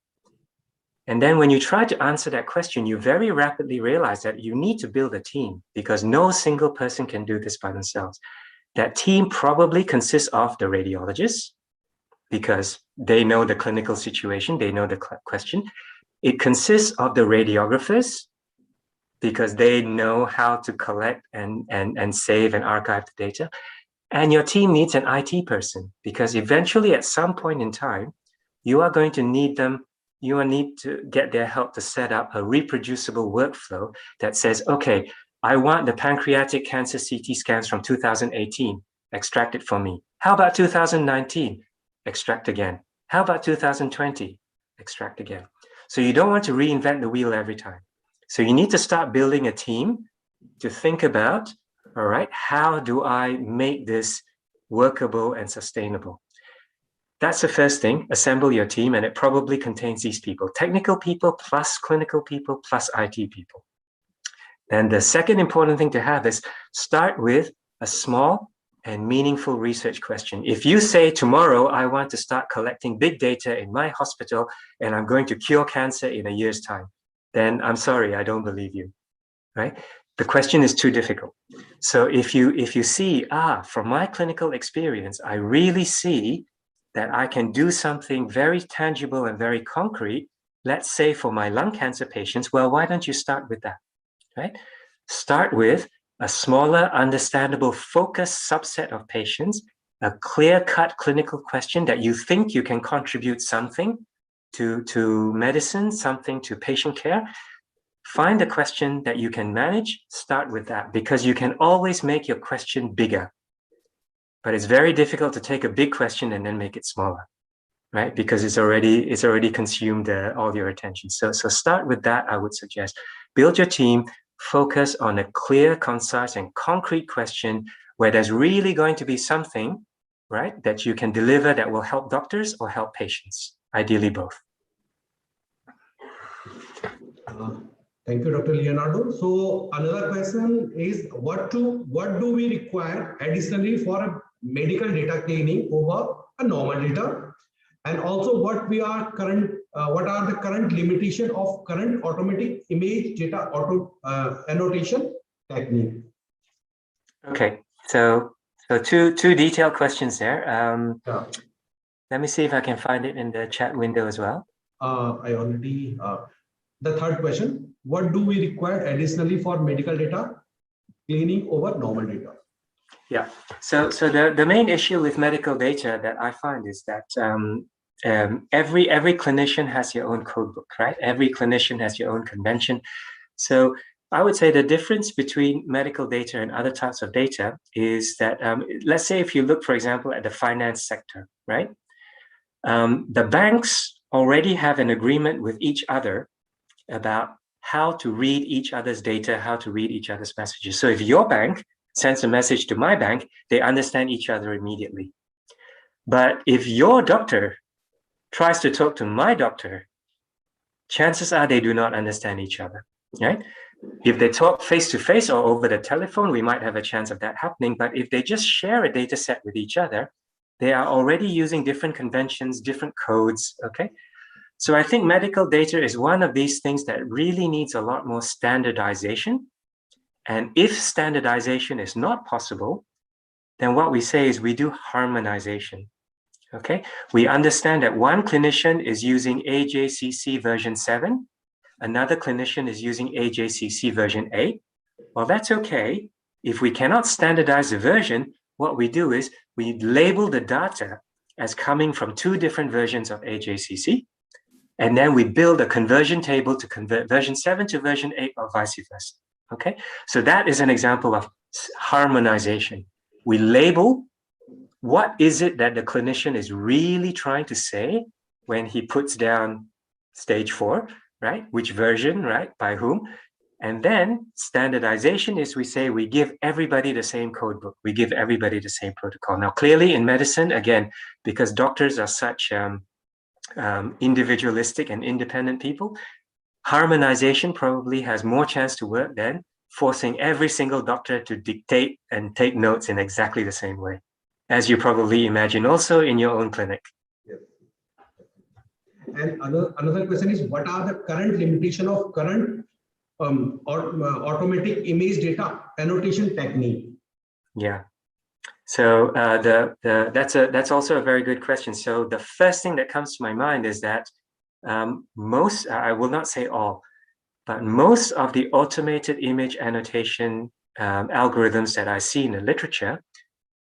And then when you try to answer that question, you very rapidly realize that you need to build a team, because no single person can do this by themselves. That team probably consists of the radiologists, because they know the clinical situation, they know the question. It consists of the radiographers, because they know how to collect and save and archive the data. And your team needs an IT person, because eventually at some point in time, you are going to need them. You will need to get their help to set up a reproducible workflow that says, okay, I want the pancreatic cancer CT scans from 2018, extract it for me. How about 2019? Extract again. How about 2020? Extract again. So you don't want to reinvent the wheel every time. So you need to start building a team to think about All right, how do I make this workable and sustainable? That's the first thing. Assemble your team, and it probably contains these people: technical people plus clinical people plus IT people. And the second important thing to have is start with a small and meaningful research question. If you say tomorrow, I want to start collecting big data in my hospital and I'm going to cure cancer in a year's time, then I'm sorry, I don't believe you, right? The question is too difficult. So if you see, from my clinical experience, I really see that I can do something very tangible and very concrete, let's say for my lung cancer patients, well, why don't you start with that, right? Start with a smaller, understandable, focused subset of patients, a clear-cut clinical question that you think you can contribute something to medicine, something to patient care. Find a question that you can manage, start with that, because you can always make your question bigger. But it's very difficult to take a big question and then make it smaller, right? Because it's already consumed all your attention. So start with that, I would suggest. Build your team, focus on a clear, concise, and concrete question where there's really going to be something, right, that you can deliver that will help doctors or help patients, ideally both. Thank you, Dr. Leonardo. So another question is, what do we require additionally for a medical data cleaning over a normal data? And also what are the current limitation of current automatic image data annotation technique? Okay, so two detailed questions there. Let me see if I can find it in the chat window as well. The third question, what do we require additionally for medical data cleaning over normal data? Yeah, so the main issue with medical data that I find is that every clinician has your own code book, right? Every clinician has your own convention. So I would say the difference between medical data and other types of data is that, let's say if you look, for example, at the finance sector, right? The banks already have an agreement with each other about how to read each other's data, how to read each other's messages. So if your bank sends a message to my bank, they understand each other immediately. But if your doctor tries to talk to my doctor, chances are they do not understand each other, right? If they talk face-to-face or over the telephone, we might have a chance of that happening. But if they just share a data set with each other, they are already using different conventions, different codes, okay? So I think medical data is one of these things that really needs a lot more standardization. And if standardization is not possible, then what we say is we do harmonization, okay? We understand that one clinician is using AJCC version 7, another clinician is using AJCC version 8. Well, that's okay. If we cannot standardize the version, what we do is we label the data as coming from two different versions of AJCC, and then we build a conversion table to convert version 7 to version 8 or vice versa, okay? So that is an example of harmonization. We label what is it that the clinician is really trying to say when he puts down stage 4, right? Which version, right? By whom? And then standardization is we say we give everybody the same code book. We give everybody the same protocol. Now, clearly in medicine, again, because doctors are such individualistic and independent people, harmonization probably has more chance to work than forcing every single doctor to dictate and take notes in exactly the same way, as you probably imagine also in your own clinic. Yes. And another question is, what are the current limitation of current automatic image data annotation technique? Yeah. So that's also a very good question. So the first thing that comes to my mind is that most, I will not say all, but most of the automated image annotation algorithms that I see in the literature,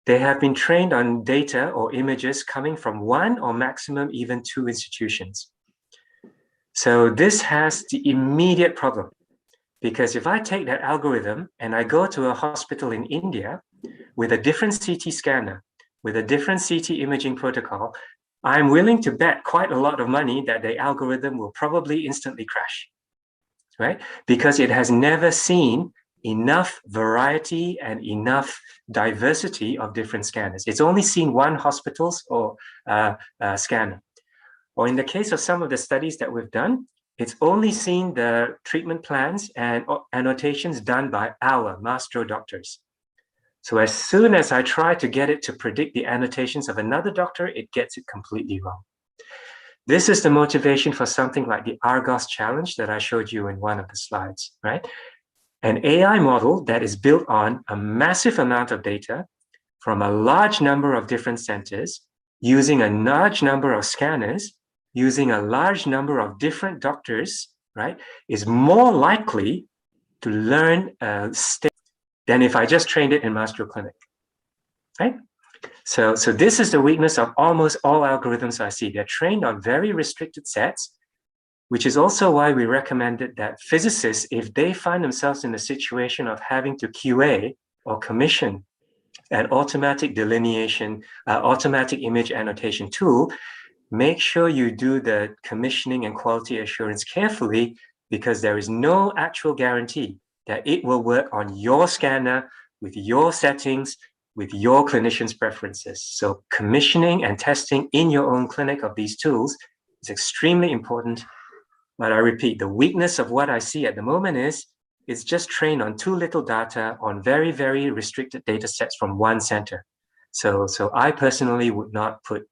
they have been trained on data or images coming from one or maximum even two institutions. So this has the immediate problem, because if I take that algorithm and I go to a hospital in India with a different CT scanner, with a different CT imaging protocol, I'm willing to bet quite a lot of money that the algorithm will probably instantly crash, right? Because it has never seen enough variety and enough diversity of different scanners. It's only seen one hospital's or scanner. Or in the case of some of the studies that we've done, it's only seen the treatment plans and annotations done by our Mastro doctors. So as soon as I try to get it to predict the annotations of another doctor, it gets it completely wrong. This is the motivation for something like the Argos challenge that I showed you in one of the slides, right? An AI model that is built on a massive amount of data from a large number of different centers, using a large number of scanners, using a large number of different doctors, right, is more likely to learn than if I just trained it in Mastro Clinic, right? So this is the weakness of almost all algorithms I see. They're trained on very restricted sets, which is also why we recommended that physicists, if they find themselves in a situation of having to QA or commission an automatic delineation, automatic image annotation tool, make sure you do the commissioning and quality assurance carefully, because there is no actual guarantee that it will work on your scanner with your settings, with your clinician's preferences. So commissioning and testing in your own clinic of these tools is extremely important. But I repeat, the weakness of what I see at the moment is it's just trained on too little data on very, very restricted data sets from one center. So I personally would not put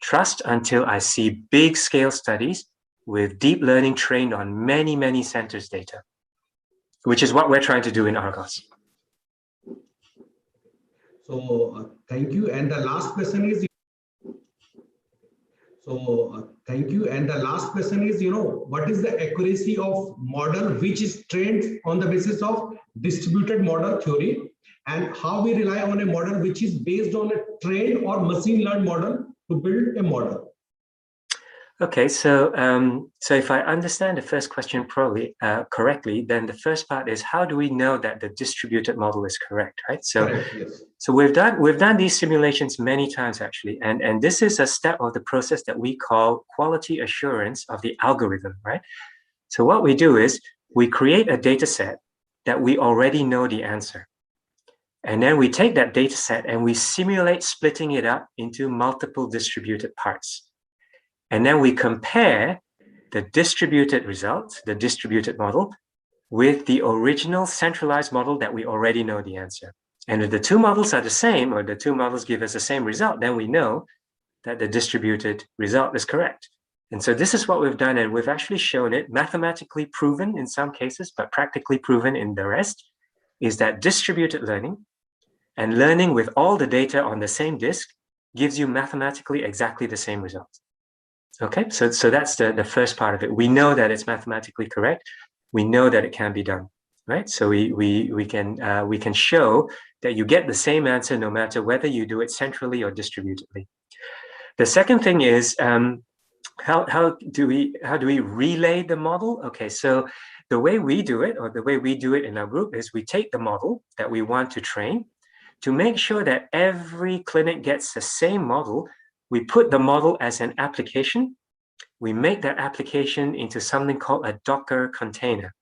trust until I see big scale studies with deep learning trained on many, many centers' data, which is what we're trying to do in Argos. So thank you. And the last question is, thank you. And the last question is, what is the accuracy of model which is trained on the basis of distributed model theory, and how we rely on a model which is based on a trained or machine learned model to build a model? Okay, so if I understand the first question correctly, then the first part is, how do we know that the distributed model is correct, right? So, correct, yes. So we've done these simulations many times actually, and this is a step of the process that we call quality assurance of the algorithm, right? So what we do is we create a data set that we already know the answer. And then we take that data set and we simulate splitting it up into multiple distributed parts. And then we compare the distributed results, the distributed model, with the original centralized model that we already know the answer. And if the two models are the same, or the two models give us the same result, then we know that the distributed result is correct. And so this is what we've done, and we've actually shown it, mathematically proven in some cases, but practically proven in the rest, is that distributed learning and learning with all the data on the same disk gives you mathematically exactly the same result. Okay, so that's the first part of it. We know that it's mathematically correct. We know that it can be done, right? So we can show that you get the same answer no matter whether you do it centrally or distributedly. The second thing is how do we relay the model? Okay, so the way we do it, or the way we do it in our group, is we take the model that we want to train. To make sure that every clinic gets the same model, we put the model as an application. We make that application into something called a Docker container.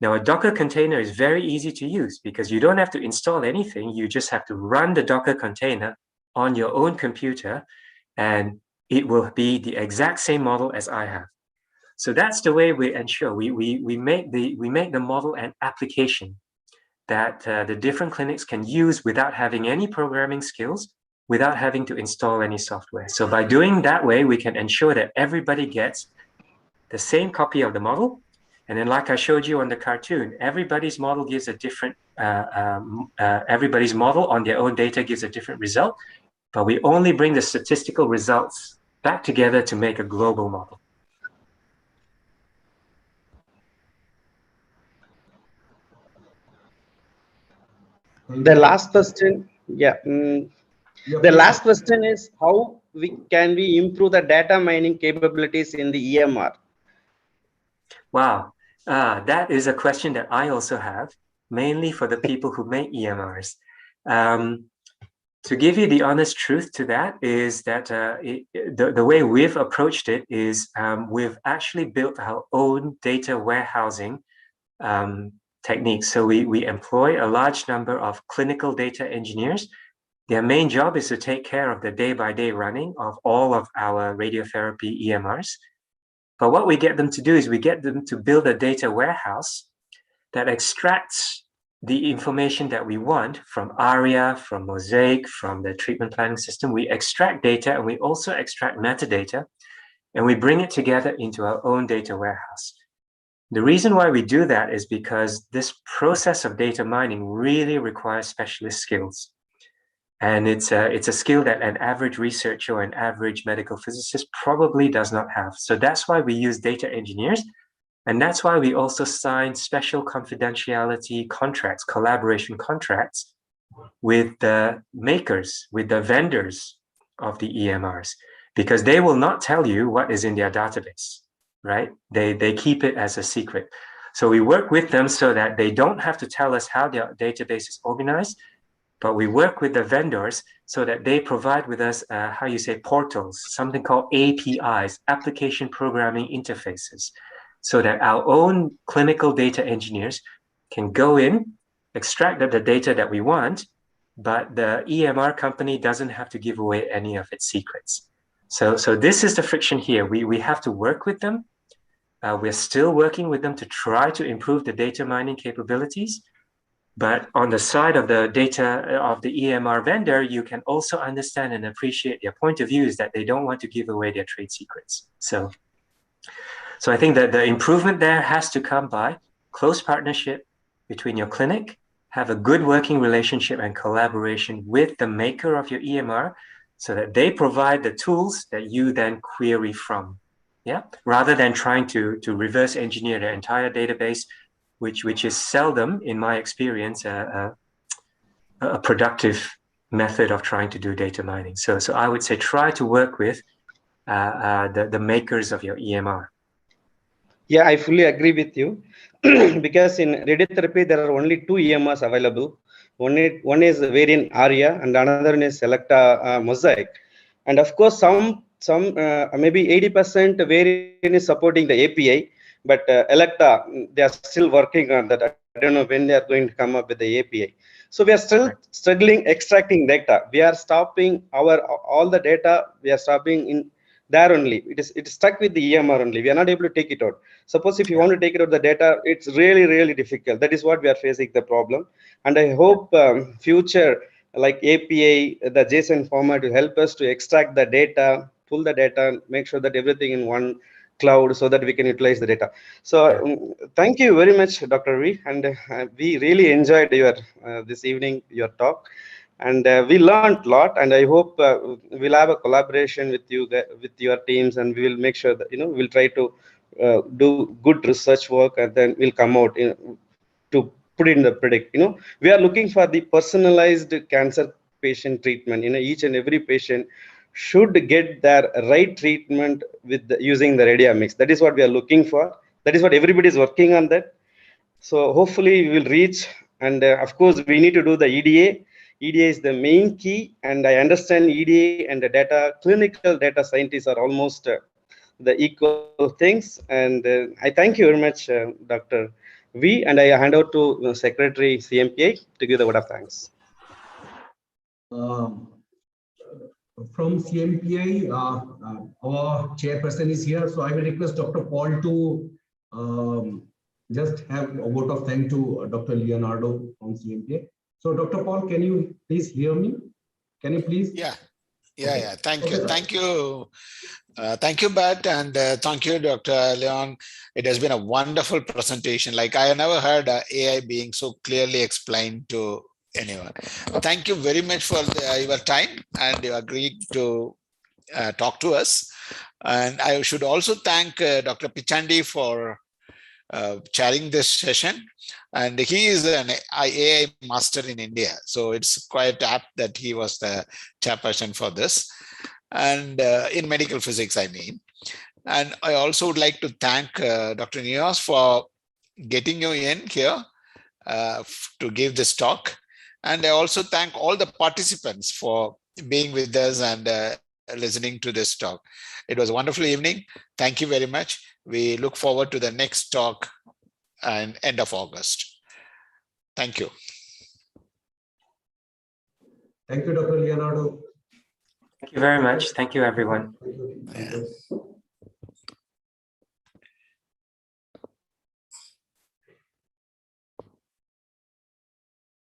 Now, a Docker container is very easy to use because you don't have to install anything. You just have to run the Docker container on your own computer, and it will be the exact same model as I have. So that's the way we ensure we make the model an application that the different clinics can use without having any programming skills, without having to install any software. So by doing that way, we can ensure that everybody gets the same copy of the model. And then, like I showed you on the cartoon, everybody's model gives a different, everybody's model on their own data gives a different result, but we only bring the statistical results back together to make a global model. The last question, the last question is, how can we improve the data mining capabilities in the EMR? Wow, that is a question that I also have, mainly for the people who make EMRs. To give you the honest truth to that is that the way we've approached it is we've actually built our own data warehousing techniques. So we employ a large number of clinical data engineers. Their main job is to take care of the day-by-day running of all of our radiotherapy EMRs. But what we get them to do is we get them to build a data warehouse that extracts the information that we want from ARIA, from Mosaic, from the treatment planning system. We extract data and we also extract metadata, and we bring it together into our own data warehouse. The reason why we do that is because this process of data mining really requires specialist skills. And it's a skill that an average researcher or an average medical physicist probably does not have. So that's why we use data engineers. And that's why we also sign special confidentiality contracts, collaboration contracts with the makers, with the vendors of the EMRs, because they will not tell you what is in their database, right? They keep it as a secret. So we work with them so that they don't have to tell us how their database is organized, but we work with the vendors so that they provide with us, portals, something called APIs, application programming interfaces, so that our own clinical data engineers can go in, extract the data that we want, but the EMR company doesn't have to give away any of its secrets. So this is the friction here. We have to work with them. We're still working with them to try to improve the data mining capabilities. But on the side of the data of the EMR vendor, you can also understand and appreciate their point of view is that they don't want to give away their trade secrets. So I think that the improvement there has to come by close partnership between your clinic, have a good working relationship and collaboration with the maker of your EMR so that they provide the tools that you then query from, rather than trying to reverse engineer the entire database, which is seldom, in my experience, a productive method of trying to do data mining. So I would say try to work with the makers of your EMR. Yeah, I fully agree with you. Because in radiotherapy, there are only two EMRs available. One is variant ARIA and another one is Selecta Mosaic. And of course, some maybe 80% variant is supporting the API, but Electa, they are still working on that. I don't know when they are going to come up with the API. So we are still struggling extracting data. We are stopping all the data. We are stopping in there only. It is stuck with the EMR only. We are not able to take it out. Suppose if you want to take it out the data, it's really difficult. That is what we are facing the problem. And I hope future like API, the JSON format will help us to extract the data, pull the data, make sure that everything in one cloud so that we can utilize the data. So thank you very much, Dr. Wee, and we really enjoyed your this evening your talk, and we learned a lot, and I hope we'll have a collaboration with you, with your teams, and we will make sure that we'll try to do good research work, and then we'll come out to put it in the predict. We are looking for the personalized cancer patient treatment. Each and every patient should get their right treatment with using the radiomics. That is what we are looking for. That is what everybody is working on that. So hopefully we will reach, and of course we need to do the EDA. EDA is the main key, and I understand EDA and the clinical data scientists are almost the equal things. And I thank you very much, Dr. Wee, and I hand out to Secretary CMPI to give the word of thanks. From CMPI, our chairperson is here, so I will request Dr. Paul to just have a vote of thanks to Dr. Leonardo from CMPI. So, Dr. Paul, can you please hear me? Can you please? Yeah. Okay. Yeah. Thank you. Thank you. Thank you, Bat, and thank you, Dr. Leon. It has been a wonderful presentation. Like I never heard AI being so clearly explained to anyone. Thank you very much for your time, and you agreed to talk to us. And I should also thank Dr. Pichandi for chairing this session. And he is an AI master in India. So it's quite apt that he was the chairperson for this. And in medical physics, I mean. And I also would like to thank Dr. Nias for getting you in here to give this talk. And I also thank all the participants for being with us and listening to this talk. It was a wonderful evening. Thank you very much. We look forward to the next talk and end of August. Thank you. Thank you, Dr. Leonardo. Thank you very much. Thank you, everyone. Thank you.